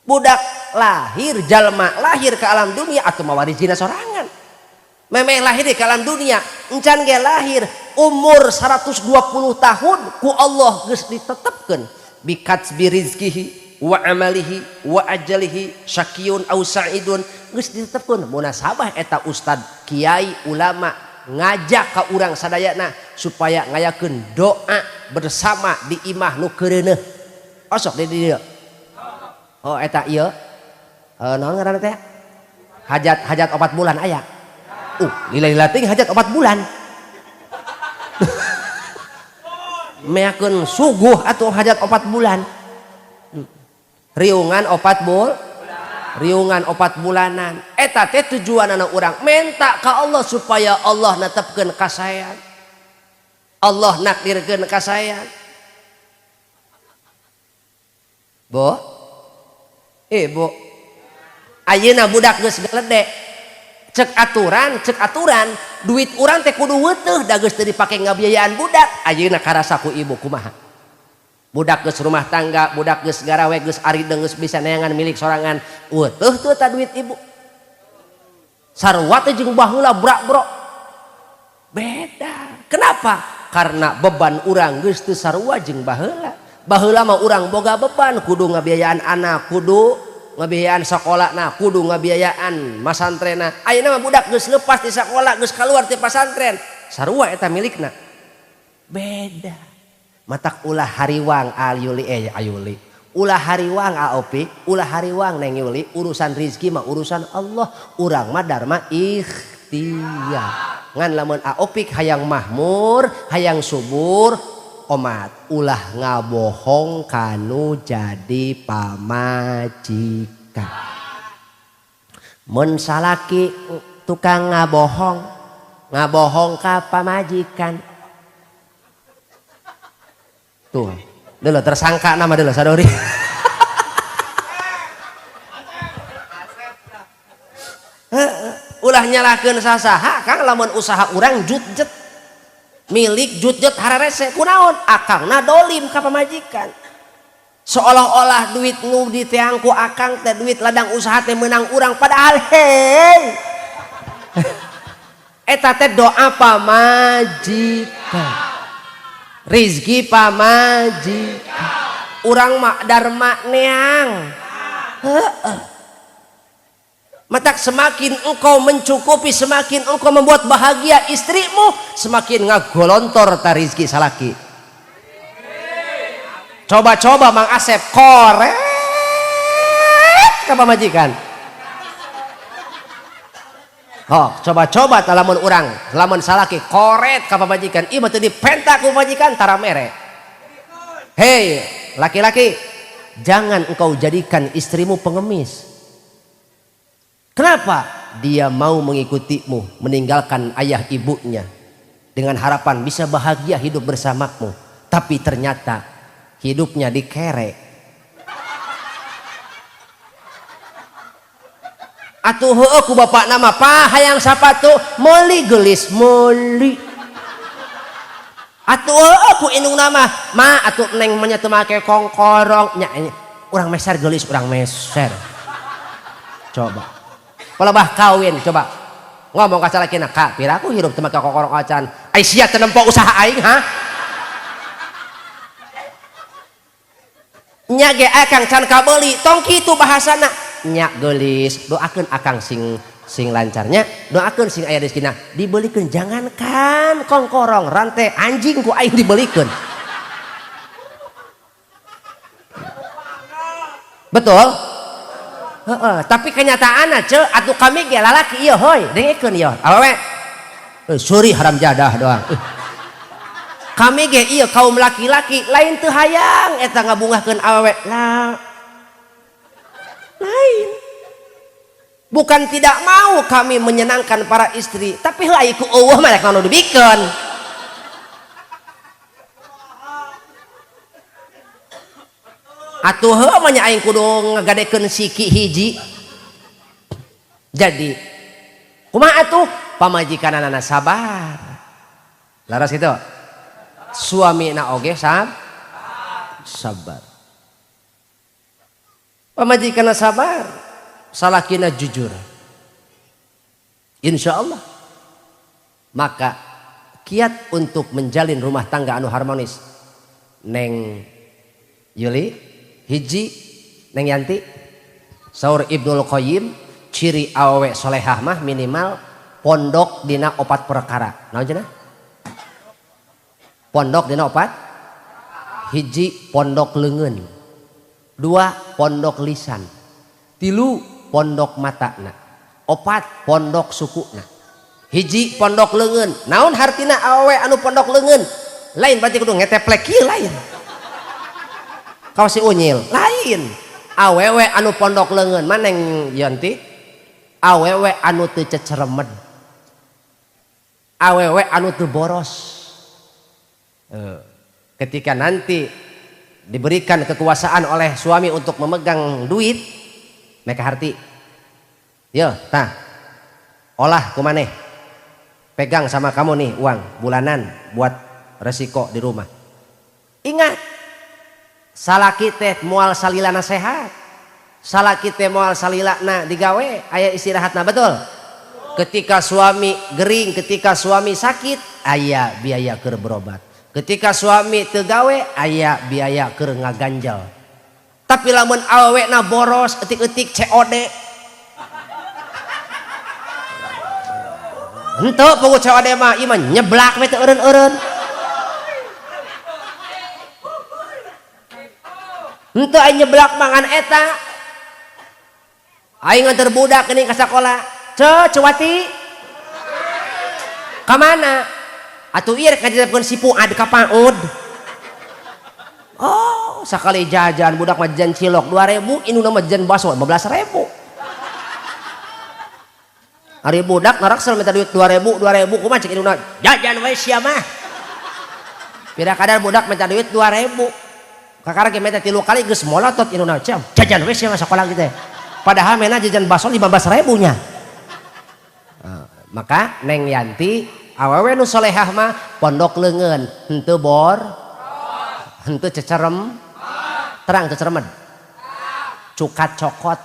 S1: budak lahir jalma lahir ke alam dunia atau mawarizina sorangan memeh lahir di alam dunia encan ge lahir umur 120 tahun ku Allah geus ditetepkeun bikatsbi rizqihi wa amalihi wa ajalihi syakiyun au sa'idun geus ditetepkeun munasabah eta ustad kiai ulama ngajak ka urang sadayana supaya ngayakeun doa bersama di imah nu keureuneuh osok di dieu. Oh eta ieu naon ngaranna teh hajat 4 bulan aya lila-lila teh hajat 4 bulan meakeun suguh atuh hajat 4 bulan riungan 4 bulanan eta teh tujuanana urang minta ka Allah supaya Allah netepkeun kasayan Allah nakdirkeun kasayan Bo Bo ayeuna budak geus geledek cek aturan duit urang teh kudu weuteuh da geus teu dipake ngabiayaan budak ayeuna karasa ku ibu kumaha budak geus rumah tangga budak geus garawe geus arideng geus bisa neangan milik sorangan weuteuh tuh ta duit ibu sarua teh jeung baheula brak-brok beda kenapa karena beban urang geus teu sarua jeung baheula mah urang boga beban kudu ngabiayaan anak kudu ngabiayaan sekolahna kudu ngabiayaan masantrena ayeuna mah budak geus leupas di sakola geus kaluar ti pasantren sarua eta milikna beda matak ulah hariwang ayuli ulah hariwang aopik ulah hariwang neng Yuli urusan rizki mah urusan Allah urang mah dharma ikhtiar ngan lamun aopik hayang mahmur hayang subur omat ulah ngabohong kanu jadi pamajikan mun salaki tukang ngabohong ka pamajikan tuh dulu tersangka nama dulu sadori ulah nyalahkeun sasaha kang lamun usaha urang jutjet milik jutjet hararese kunaon akangna dolim ka pamajikan seolah-olah duit nu diteangku akang teh duit ladang usaha teh menang urang padahal hei eta teh doa pamajikan rizki pamajikan urang mak dharma neang matak semakin engkau mencukupi semakin engkau membuat bahagia istrimu semakin ngagolontor ta rizki salaki coba-coba Mang Asep korek ka pamajikan coba-coba lamun urang lamun salaki koret ka pamajikan ieu mah teu dipentak ku pamajikan tara mere hei laki-laki jangan engkau jadikan istrimu pengemis kenapa dia mau mengikutimu meninggalkan ayah ibunya dengan harapan bisa bahagia hidup bersamamu tapi ternyata hidupnya dikerek atuh heueuh ku bapak nama pa hayang sapatu meuli geulis meuli atuh heueuh ku indung nama ma atuh neng mah teu make kongkorong nya urang meser geulis urang meser coba palebah kawin coba ngomong ka salakina ka piraku hirup teu make kongkorong acan ai sia teu nempo usaha aing ha nya ge akang can kabeuli tong kitu bahasana nyak gelis doakeun akang sing lancarnya doakeun sing aya rezekina dibelikeun jangankan kongkorong rantai anjing ku aing dibelikeun betul tapi kenyataanna ce atuh kami ge lalaki ieu heuy dengekeun ieu awewe sorry haram jadah doang kami ge ieu kaum laki-laki lain teu hayang eta ngabungahkeun awewe lain bukan tidak mau kami menyenangkan para istri tapi heuy ku eueuh mah rek nu dibikeun atuh heuh mah nya aing kudu ngagadekeun siki hiji jadi kumaha atuh pamajikanana sabar laras kitu suamina oge sabar pamajikanna sabar salakina jujur insya Allah maka kiat untuk menjalin rumah tangga anu harmonis neng Yuli hiji neng Yanti saur Ibnul Qayyim ciri awewe solehah mah minimal pondok dina 4 perkara naon cenah pondok dina 4 hiji pondok leungeun 2 pondok lisan 3 pondok matana 4 pondok sukuna hiji pondok leungeun naon hartina awewe anu pondok leungeun lain berarti kudu ngeteplek kieu lain kaos si unyil lain awewe anu pondok leungeun maneng Yanti awewe anu teu ceceremed awewe anu teu boros ketika nanti diberikan kekuasaan oleh suami untuk memegang duit mereka harti yo tah olah kumaneh pegang sama kamu nih uang bulanan buat resiko di rumah ingat salaki teh moal salilana sehat salaki teh moal salilana digawe aya istirahatna betul ketika suami gering ketika suami sakit aya biaya keur berobat ketika suami teu gawe aya biaya keur ngaganjal tapi lamun awewena boros etik-etik COD henteu puguh COD mah ieu mah nyeblak we teu eureun-eureun henteu aya nyeblak mangan eta aing nganter budak geuning ka sakola Cewati ka mana atuh ieu rek ngajadikeun sipu ad ka paud oh sakali jajan budak mah jajan cilok 2000 induna mah jajan baso 15.000 hari budak naraksel minta duit 2000 kumaha cek induna jajan we sia mah pira kadar budak minta duit 2000 kakara ge minta 3 kali geus molotot induna jajan we sia mah sakola kitu padahal mena jajan baso 15.000 nya maka Neng Yanti awewe nu solehah mah pondok leungeun henteu bor henteu cecerem terang ceceremed cukat cokot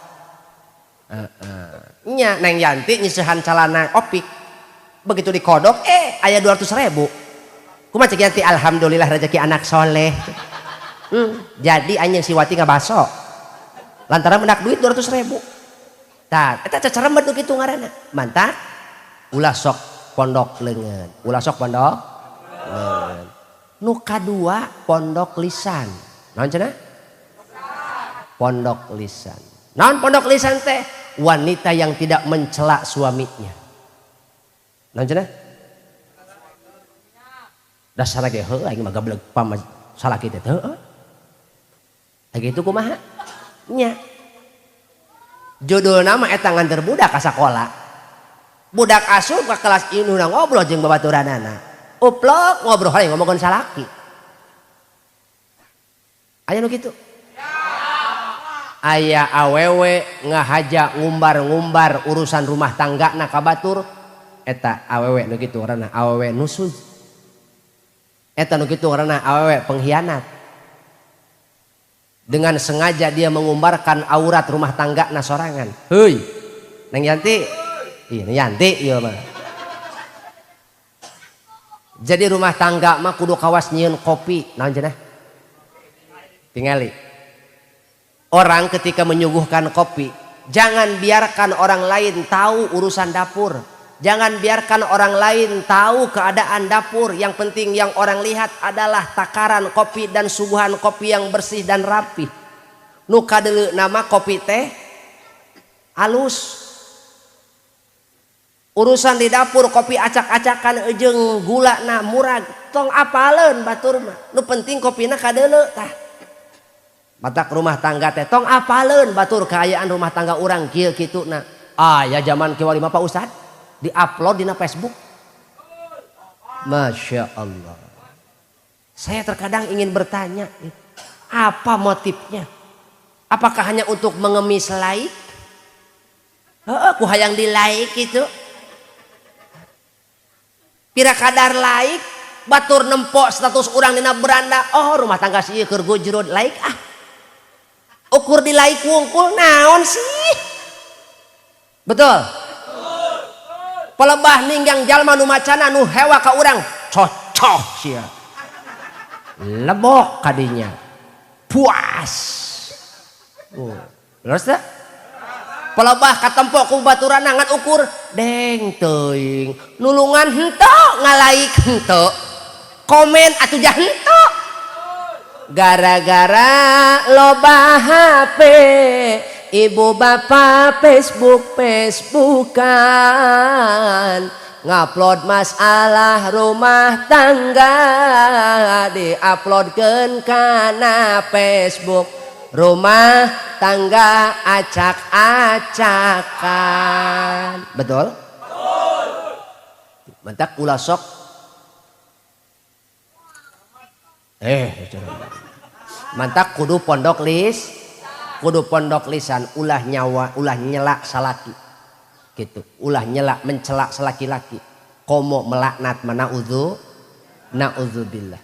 S1: nya Neng Yanti nyisihan calana opik begitu dikodok aya 200.000 kumaha cek Yanti alhamdulillah rezeki anak soleh jadi anjeun si Wati ngabaso lantaran mendak duit 200.000 tah eta ceceremed kitu ngaranna mantap ulah sok pondok leungeun ulah sok pondok leungeun nu kadua pondok lisan naon cenah pondok lisan naon pondok lisan teh wanita yang tidak mencela suaminya naon cenah dasar ge heuh aing mah gableg pam salaki teh heuh aya kitu kumaha nya judulna mah eta nganter budak ka sakola budak asup ke kelas induna ngobrol jeung babaturanana uplok ngobrol hal ngomongkeun salaki aya nu kitu aya awewe ngahaja ngumbar-ngumbar urusan rumah tanggana ka batur eta awewe nu kitu ngaranna awewe nusuz eta nu kitu ngaranna awewe pengkhianat dengan sengaja dia mengumbarkan aurat rumah tanggana sorangan heuy Neng Yanti ini Yanti iya mah jadi rumah tangga mah kudu kawas nyieun kopi naon cenah tingali orang ketika menyuguhkan kopi jangan biarkan orang lain tahu urusan dapur jangan biarkan orang lain tahu keadaan dapur yang penting yang orang lihat adalah takaran kopi dan suguhan kopi yang bersih dan rapi nu kadeuleu nama kopi teh alus urusan di dapur kopi acak-acakan jeung gula na murag tong apaleun batur mah nu penting kopina kadeuleu tah matak rumah tangga teh tong apaleun batur kaayaan rumah tangga urang kieu kituna ya zaman kieu mah Pak Ustad di-upload dina Facebook Masya Allah saya terkadang ingin bertanya apa motifnya apakah hanya untuk mengemis like ku hayang di like itu pira kadar like batur nempok status orang dina beranda rumah tangga si ieu keur gojrod like ukur di like wungkul naon sih betul pelebah ninggang jalma nu macana nu hewa ka urang cocok sia lebok kadinya puas terus teh pelebah katempok ku baturan ngan ukur deng teuing nulungan henteu ngalaik henteu komen atuh jah henteu gara-gara loba HP ibu bapak Facebookan ngupload masalah rumah tangga diuploadkeun kana Facebook rumah tangga acak-acakan. Betul? Mentak ulah sok mantak kudu pondok lisan ulah nyela salaki gitu, ulah nyela mencela selaki-laki komo melaknat na'udzubillah.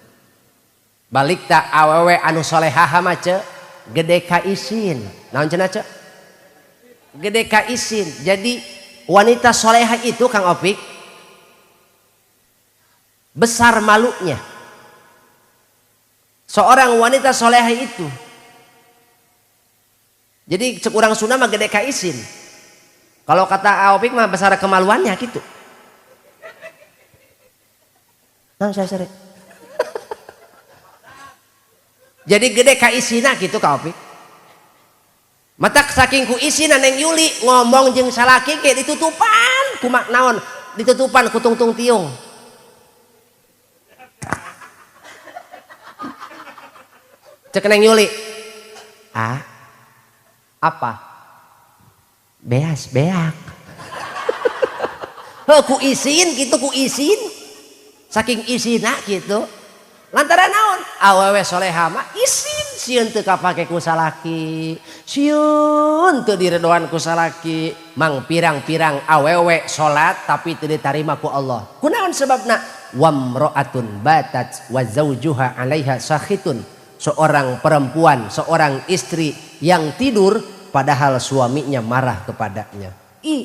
S1: Balik tak awewe anu solehaha mace gede ka isin naon cenah ce gede ka isin. Jadi wanita soleha itu Kang Opik besar malunya. Seorang wanita soleha itu jadi sekurang Sunda mah gede ka isin. Kalau kata Opik mah besar kemaluannya gitu. Nah, saya jadi gede ka isina gitu Kak Opik. Matak saking ku isina Neng Yuli ngomong jeung salaki ge ditutupan kumak naon ditutupan ku tungtung tiung. Cek Neng Yuli. Apa? Beas beak. Ku isin gitu ku isin. Saking isina gitu. Lantaran naon? Awewe soleha mah isin sieun teu kapake ku salaki. Sieun teu diredoan ku salaki. Mang pirang-pirang awewe salat tapi teu ditarima ku Allah. Kunaon sebabna? Wamro'atun batat wa zaujuha 'alaiha sakhitun. Seorang perempuan, seorang istri yang tidur padahal suaminya marah kepadanya.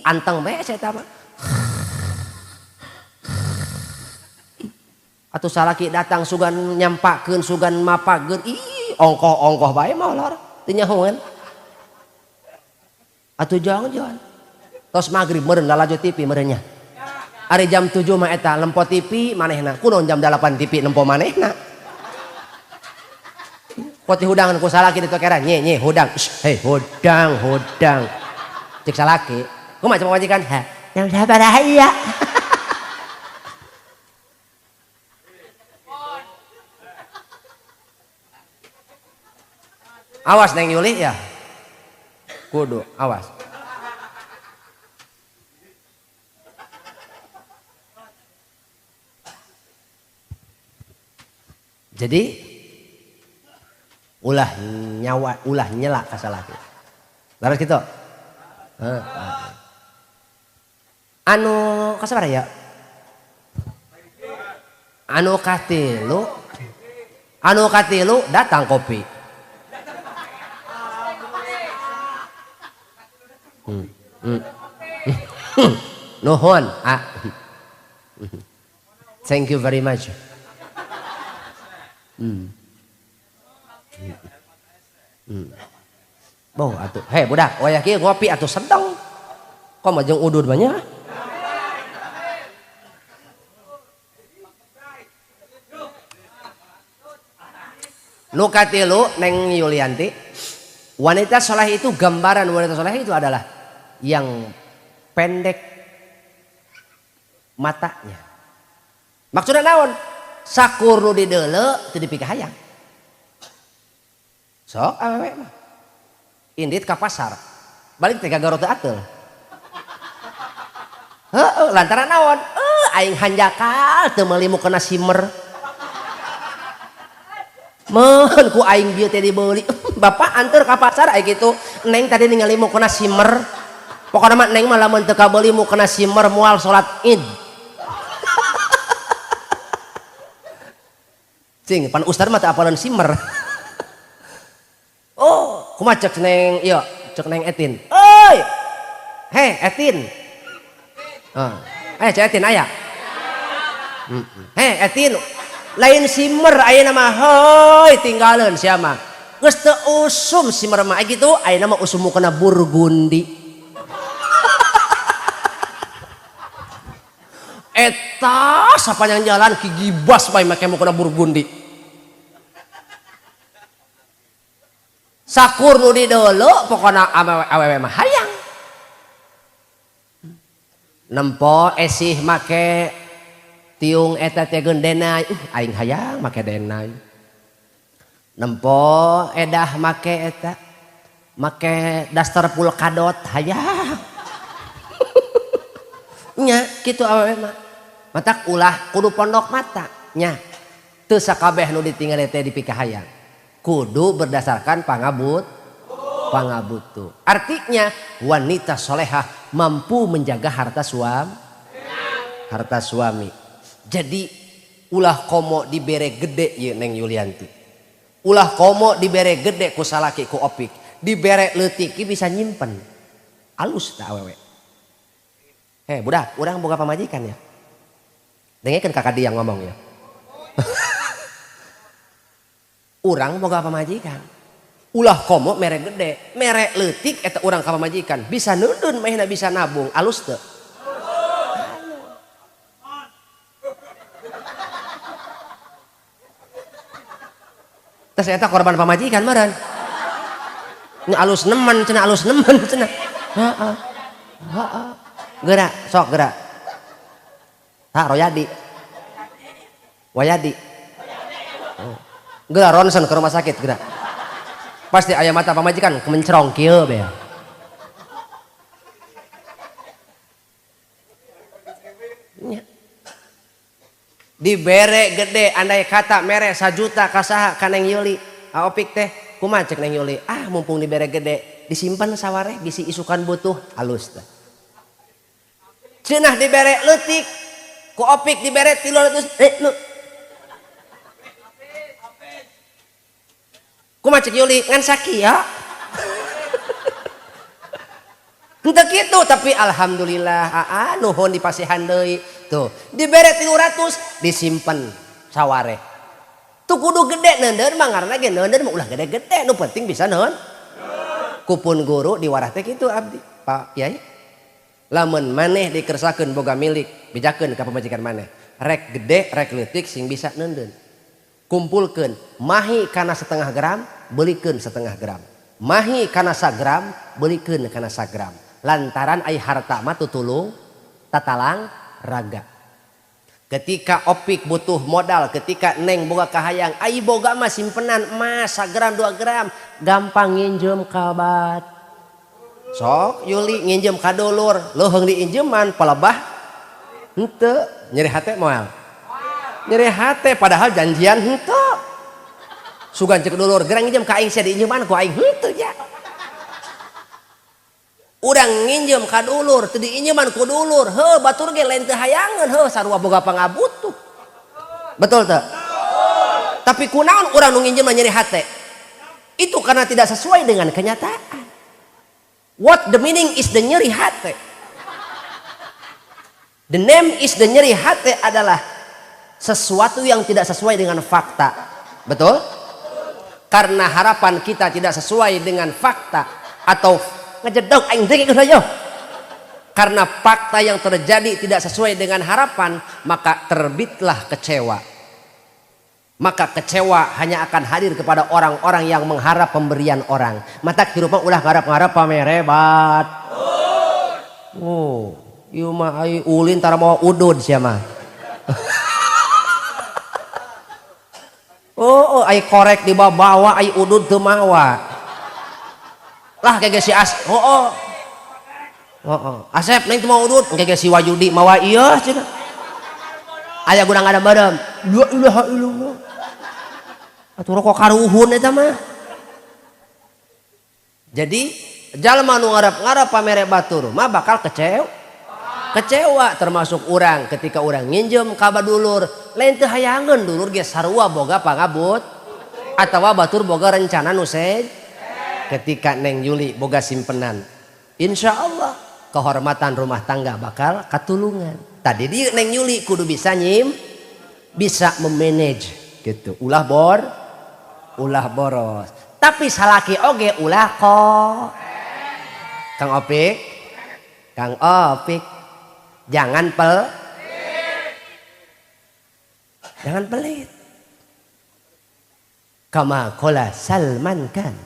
S1: Anteng bae saya mah. Atuh salaki datang sugan nyampakeun sugan mapageun ongkoh-ongkoh bae mah lor teu nyahoeun. Atuh jangan. Tos magrib meureun lalaju TV meureunnya. Ari jam 7 mah eta lempo TV manehna. Kunaon jam 8 TV lempo manehna. Poti hudangan ku salaki ditokeran nye hudang. Hei hudang. Cek salaki. Kumaha cuma majikan? Yang sabar aya. Awas Neng Yuli ya. Kudu awas. Jadi ulah nyela ka salaki. Laras kitu. Anu kasabaraha ya? Anu katilu datang kopi. Nuhun. Thank you very much. Boh atuh. Hei budak, wayah kieu ngopi atuh sedeng. Kok mah jeung udud banyak. Nu katilu Neng Yulianti, wanita soleh itu gambaran wanita soleh itu adalah yang pendek matanya. Maksudnya naon? Sakur nu dideule teu dipikah hayang. Sok awewe mah. Indit ka pasar. Balik teh gagaro teu ateul. Heeh, lantaran naon? Aing hanjakal teu meuli mukena simer. Mun ku aing bieu teh dibeuli. Bapak anteur ka pasar aya kitu. Neng tadi ningali mukena simer. Pokona mah neng mah lamun teu kabeuli mukena simer moal salat Id. Cing, pan ustad mah teu apalan simer. Oh, kumaha cek Neng ieu, cek Neng Etin. Euy. Heh, Etin. Cek Etin aya. Heh, Etin. Lain simer ayeuna mah heuy tinggalin sia mah. Geus teu usum simer mah kitu, ayeuna mah usum mukena burgundi. Eta sapanjang jalan kigibas bae make mukena burgundi. Sakur nu di deuleu pokona awewe mah hayang. nempo esih make tiung eta teh geun denai aing hayang make denai nempo edah make eta make daster pulkadot hayang nya kitu awewe mah matak ulah kudu pondok mata nya teu sakabeh nu ditinggal teh dipikah hayang kudu berdasarkan pangabutuh. Artinya wanita solehah mampu menjaga harta suami. Jadi ulah komo dibere gede ye Neng Yulianti. Ulah komo dibere gede ku salaki ku opik. Dibere leutik bisa nyimpen. Alus tak awewe. Budak, urang boga pamajikan ya. Dengekeun kakak dia ngomong ya. Urang boga pamajikan. Ulah komo merek gede, merek leutik eta urang ka pamajikan. Bisa nundun mahna bisa nabung, alus teu? Tes eta korban pamajikan meureun. Nya alus nemen cenah Heeh. Geura, sok geura. Royadi. Wayadi. Geura ronsen ke rumah sakit geura. Pasti aya mata pamajikan kemencerong kieu bea. Dibere gede andai kata mere 1 juta ka saha ka Neng Yuli. Opik teh kumaha cek Neng Yuli? Mumpung dibere gede disimpen sawareh bisi isukan butuh alus teh. Cenah dibere leutik ku opik dibere 300 kumaha cek Yuli ngan sakieu henteu kitu tapi alhamdulillah nuhun dipasihan deui tuh dibere 300 disimpen sawareh tuh kudu gede neundeun mah ngaranna ge neundeun mah ulah gede-gede nu penting bisa neun kupun guru di warah teh kitu abdi Pak Yai lamun maneh dikersakeun boga milik bijakeun ka pamajikan maneh rek gede rek leutik sing bisa neundeun kumpulkeun mahi kana 1/2 gram belikeun 1/2 gram mahi kana 1 gram belikeun kana 1 gram lantaran ai harta mah tutulung tatalang raga ketika opik butuh modal ketika Neng boga kahayang ai boga mah simpenan emas 1 gram 2 gram gampang nginjem kabat sok Yuli nginjem ka dulur leuheung diinjeman palebah henteu nyeri hate moal nyeri hate padahal janjian henteu sugan cek dulur gerang nginjem ka aing sia diinjeman ku aing henteu ya urang nginjem ka dulur teu diinjeman ku dulur heuh batur ge lain teu hayangeun heuh sarua boga pangabutuh betul teu tapi kunaon urang nu nginjem nyeri hate itu karena tidak sesuai dengan kenyataan. What the meaning is the nyeri hati. The name is the nyeri hati adalah sesuatu yang tidak sesuai dengan fakta. Betul? Karena harapan kita tidak sesuai dengan fakta atau ngejedok aing teh geus karena fakta yang terjadi tidak sesuai dengan harapan, maka terbitlah kecewa. Maka kecewa hanya akan hadir kepada orang-orang yang mengharap pemberian orang. Mata hirupna ulah ngarap-ngarap pamerebat. Ieu mah ai ulin tara mawa udud sia mah. Ai korek dibawa ai udud teu mawa. Lah kege si Asep neng teu mawa udud, kege si Wayudi mawa ieu cenah. Aya gudang ada badam. La ilaha illallah. Atuh rokok karuhun eta mah. Jadi jalma nu ngarep-ngarep pamere batur mah bakal kecewa termasuk urang ketika urang nginjem ka badulur lain teu hayangeun dulur ge sarua boga pangabut atawa batur boga rencana nu ketika Neng Yuli boga simpenan insyaallah kehormatan rumah tangga bakal katulungan. Tadi di Neng Yuli kudu bisa bisa memanage gitu. Ulah boros. Tapi salaki oge ulah Kang Opik. Jangan pelit. Kama qala Salman Khan.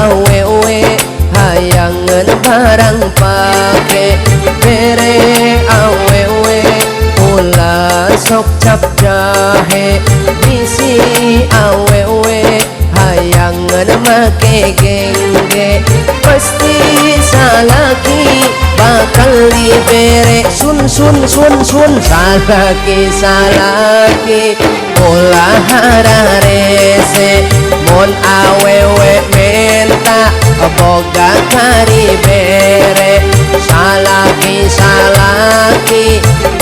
S1: awewe hayangan barang pake bere awewe ulah sok cap jahe bisi awewe hayangan make gengge pasti salaki bakal dibere sun salaki ulah hararese mon awewe menta boga karibere salaki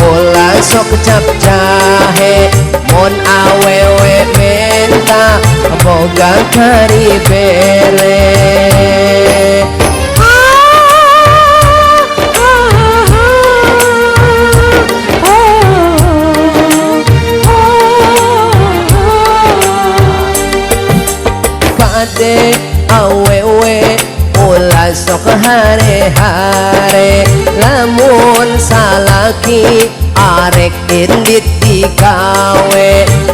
S1: ulah sok cap jahe mon awewe menta boga karibere pade awewe ulah sok hare-hare lamun salaki arek indit digawe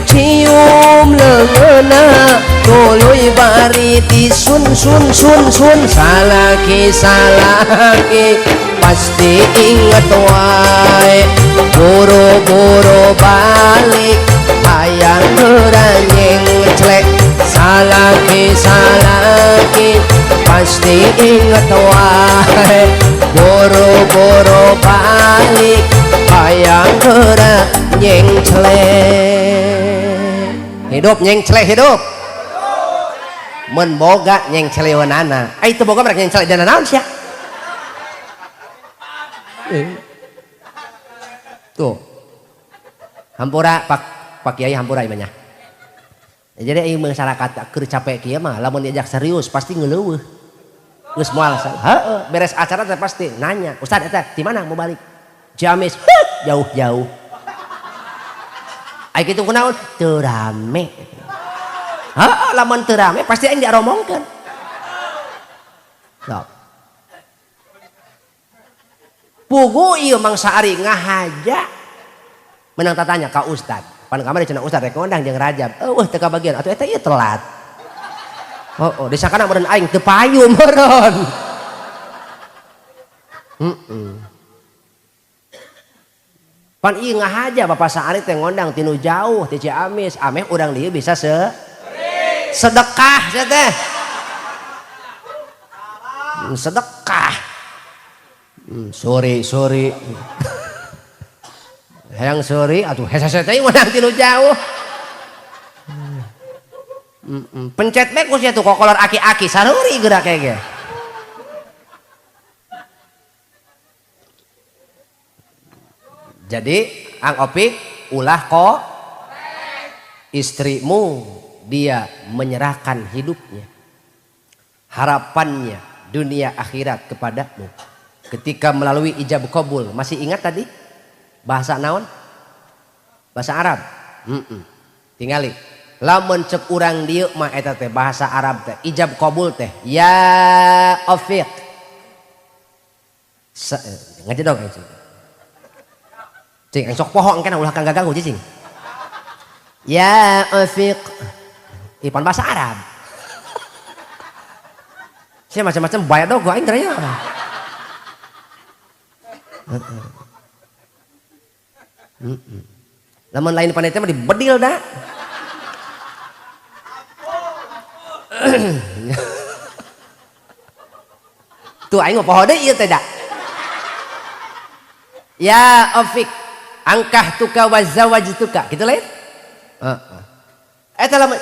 S1: cium leungeuna tuluy bari di sun salaki pasti inget wae buru-buru balik hayang beranyeng celek salaki pasti inget wae buru-buru balik hayang beranyeng celek hidup nyeng celek hidup mun boga nyeng celewanana ai teu boga merek nyeng celek dana naon sia tuh hampura pak kiai hampura imanya jadi ieu masyarakat keur capek kieu mah lamun diajak serius pasti ngeuleuh geus moal heeh beres acara teh pasti nanya ustad eta di mana mau balik Ciamis jauh-jauh ai kitu kunaon teu rame heeh lamun teu rame pasti aing diaromongkeun sok pugu ieu mangsa ari ngahaja menang tatanya ka ustad pan kamari cenah ustad rek ngondang jeung Rajab teu kabagian atuh eta ieu telat disangkana meureun aing teu payu meureun pan ieu ngahaja bapak saari teh ngondang tinu jauh ti Ciamis ameh urang dieu bisa sedekah sia teh sedekah sorry hayang sorry atuh hese teh ngondang tinu jauh pencet bae ku sia tuh kokolor aki-aki saruri gerak ge jadi ang opik ulah kok istrimu dia menyerahkan hidupnya harapannya dunia akhirat kepadamu ketika melalui ijab qabul masih ingat tadi bahasa naon bahasa Arab tingali lamun cek urang dieu mah eta teh bahasa Arab teh ijab qabul teh ya afiq ngajedog cing sok poho engke ulah kang ganggu cing ya afiq ipan bahasa Arab sia macam-macam bayar dogo aing teh ya lamun lain panitia mah dibedil dah tuh aing mah poho deui ieu teh da ya afiq angkah tuka wa zawajtuka gitu lain eta lamun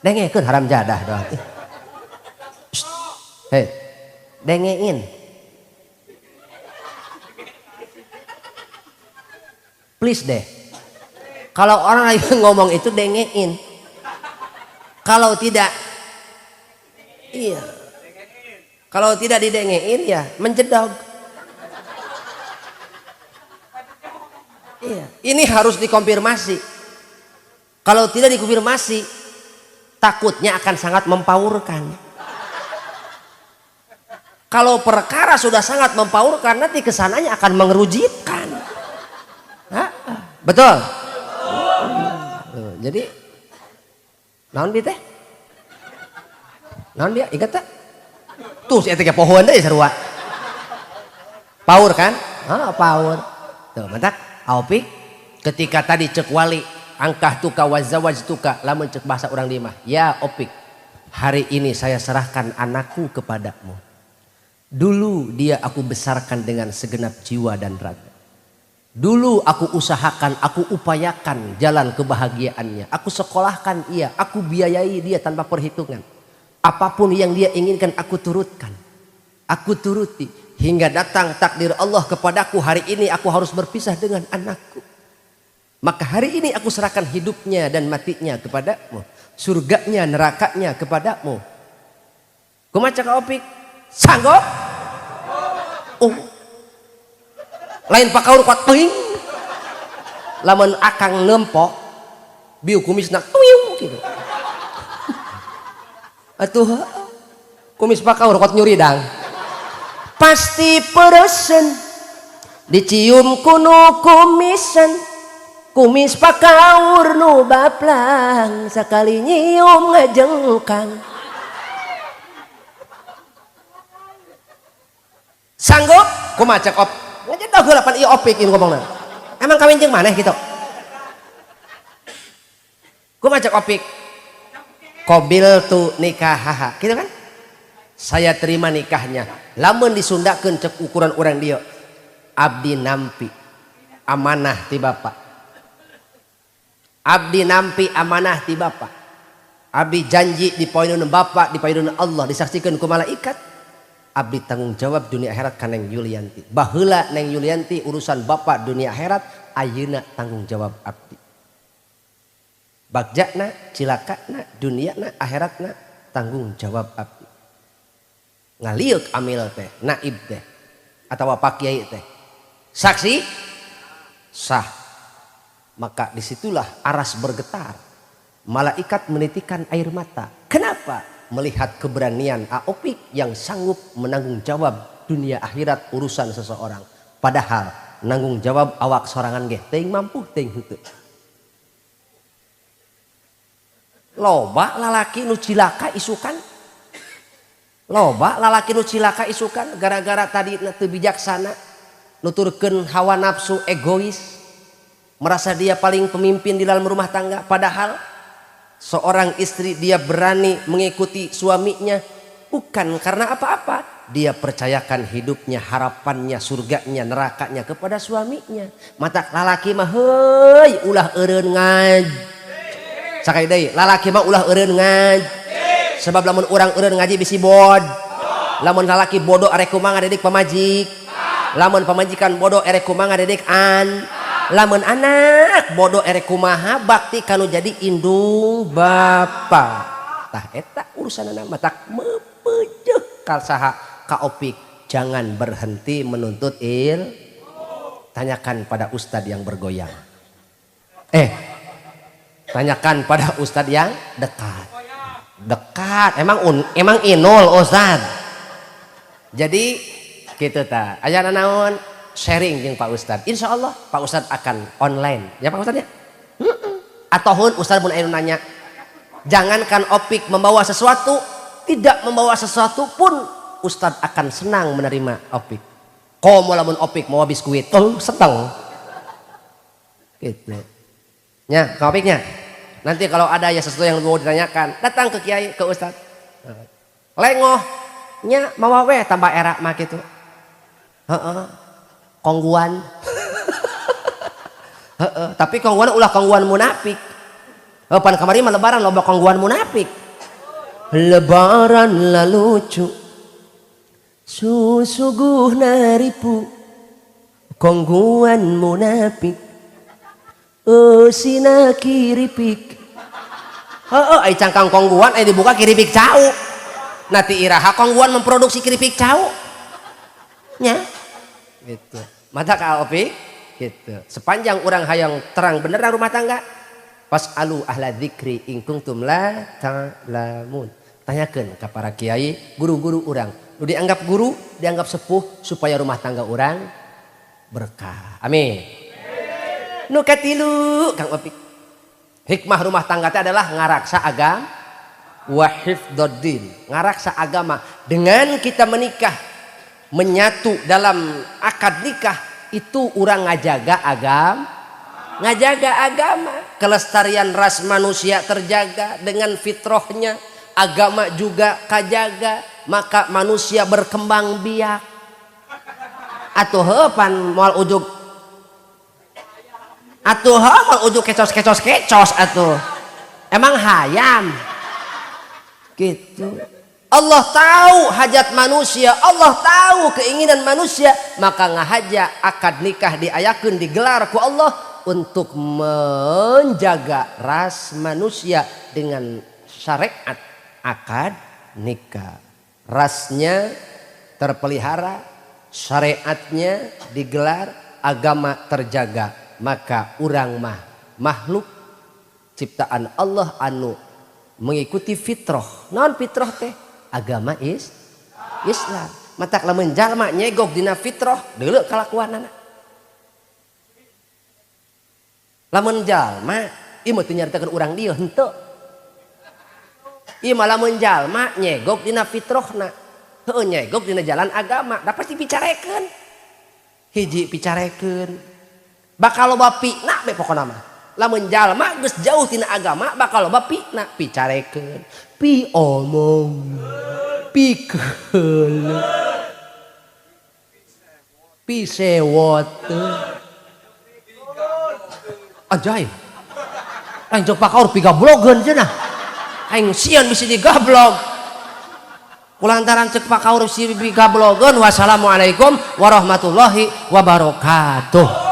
S1: dengekeun haram jadah doang hei dengein please deh kalau orang lagi ngomong itu dengein kalau tidak iya kalau tidak didengein ya menjedog iya ini harus dikonfirmasi kalau tidak dikonfirmasi takutnya akan sangat mempaurkan kalau perkara sudah sangat mempaurkan nanti kesananya akan mengerujitkan betul jadi naon bi teh Naon dia ingat tak tuh si etika pohon deh sarua power kan power tuh mantak Opik ketika tadi cek wali angkah tuka wazawaj tuka lamun cek bahasa orang di mah ya Opik hari ini saya serahkan anakku kepadamu. Dulu dia aku besarkan dengan segenap jiwa dan raga. Dulu aku usahakan, aku upayakan jalan kebahagiaannya. Aku sekolahkan ia, aku biayai dia tanpa perhitungan. Apapun yang dia inginkan aku turutkan. Aku turuti hingga datang takdir Allah kepadaku hari ini aku harus berpisah dengan anakku. Maka hari ini aku serahkan hidupnya dan matinya kepadamu. Surganya, nerakanya kepadamu. Kumaha ka Opik? Sanggup? Oh. Lain pakaur kuat teuing. Lamun akang nempok biu kumisna tuyung gitu. Atuh kumis pakaur kuat nyuri dang. Pasti peresen dicium kuno kumisan. Kumis pakaur nu baplang sakali nyium ngajengkang. Sanggup? Kumaha cek Op? Ngajak dah gelapan iya Opik ini ngomongna. Emang kawin jeung maneh gitu? Kumaha cek Opik? Qabil tu nikahaha, gitu kan? Saya terima nikahnya. Lamun disundakeun cek ukuran orang dia. Abdi nampi amanah ti Bapak. Abdi nampi amanah ti Bapak. Abdi janji di poinun Bapak, di poinun Allah disaksikan ku malaikat. Abdi tanggung jawab dunia akhirat ka Neng Yulianti. Baheula Neng Yulianti urusan Bapak dunia akhirat, ayeuna tanggung jawab abdi. Bagjana, cilakana, duniana, akhiratna tanggung jawab abdi. Ngaliuk amil teh, naib teh, atawa pak kiai teh. Saksi sah. Maka disitulah aras bergetar. Malaikat menitikan air mata. Kenapa? Melihat keberanian Opik yang sanggup menanggung jawab dunia akhirat urusan seseorang. Padahal nanggung jawab awak sorangan ge teuing mampu teuing henteu. Loba lalaki nu cilaka isukan. Loba lalaki nu cilaka isukan gara-gara tadi teu bijaksana, nuturkeun hawa nafsu egois, merasa dia paling pemimpin di dalam rumah tangga. Padahal seorang istri dia berani mengikuti suaminya bukan karena apa-apa. Dia percayakan hidupnya, harapannya, surganya, nerakanya kepada suaminya. Mata lalaki mah heuy ulah eureun ngaj. Sakali deui, lalaki mah ulah eureun ngaj. Sebab lamun urang eureun ngaji bisi bod. Lamun lalaki bodoh arek kumaha ngadedik pamajik. Lamun pamajikan bodoh arek kumaha ngadedik an. Lamun anak bodoh erek kumaha bakti kanu jadi indung bapa. Tah eta urusanana matak mepeujeuk ka saha ka Opik. Jangan berhenti menuntut tanyakan pada ustad yang bergoyang. Tanyakan pada ustad yang dekat. Dekat emang inul ustad. Jadi kitu tah. Aya naon? Sharing jeung Pak Ustad. Insya Allah Pak Ustad akan online. Ya Pak Ustad ya? Atohun Ustad mun aya nanya. Jangankan Opik membawa sesuatu, tidak membawa sesuatu pun Ustad akan senang menerima Opik. Komo lamun Opik mau biskuit, seneng. Gitu. Nya, Kang Opiknya. Nanti kalau ada ya sesuatu yang mau ditanyakan, datang ke Kiai, ke Ustad. Lengoh, nya mawa we tambah era mah kitu. Kongguan. Tapi kongguan ulah kongguan munafik. Pan kamari mah lebaran loba kongguan munafik. Lebaran lalucu susuguhna ripu kongguan munafik sina kiripik. Ai cangkang kongguan ai dibuka kiripik cau. Nanti iraha kongguan memproduksi kiripik cau. Nya gitu. Mata ka Opik gitu. Sepanjang orang hayang terang beneran rumah tangga, Fas'alu ahla dzikri in kuntum la ta'lamun. Tanyakeun ka para kiai, guru-guru urang. Nu dianggap guru, dianggap sepuh supaya rumah tangga urang berkah. Amin. Nu katilu Kang Opik. Hikmah rumah tangga teh adalah ngaraksa wa hifdzuddin, ngaraksa agama. Dengan kita menikah, menyatu dalam akad nikah, itu orang ngajaga agama, kelestarian ras manusia terjaga dengan fitrahnya, agama juga kajaga, maka manusia berkembang biak. Atuh heupan moal ujug, atuh moal ujug kecos atuh. Emang hayam gitu. Allah tahu hajat manusia, Allah tahu keinginan manusia, maka ngahaja akad nikah diayakeun digelar ku Allah untuk menjaga ras manusia dengan syariat akad nikah. Rasnya terpelihara, syariatnya digelar, agama terjaga, maka urang mah makhluk ciptaan Allah anu mengikuti fitrah. Non fitrah teh agama Islam. Matak lamun jalma nyegok dina fitrah deuleu kalakuanana. Lamun jalma ieu mah teu nyaritakeun urang dieu henteu. Ieu mah lamun jalma nyegok dina fitrahna, heueuh nyegok dina jalan agama, da pasti picarekeun. Hiji picarekeun. Bakal loba pina be pokona mah. Lamun jalma geus jauh tina agama bakal loba pina, picarekeun, pi omong, pi keul, pi sewot. Ajaib. Aing jok pakaur pi gablogeun cenah. Aing sieun bisi digablog. Kulantaran cek pakaur si bi gablogeun. Wassalamualaikum warahmatullahi wabarakatuh.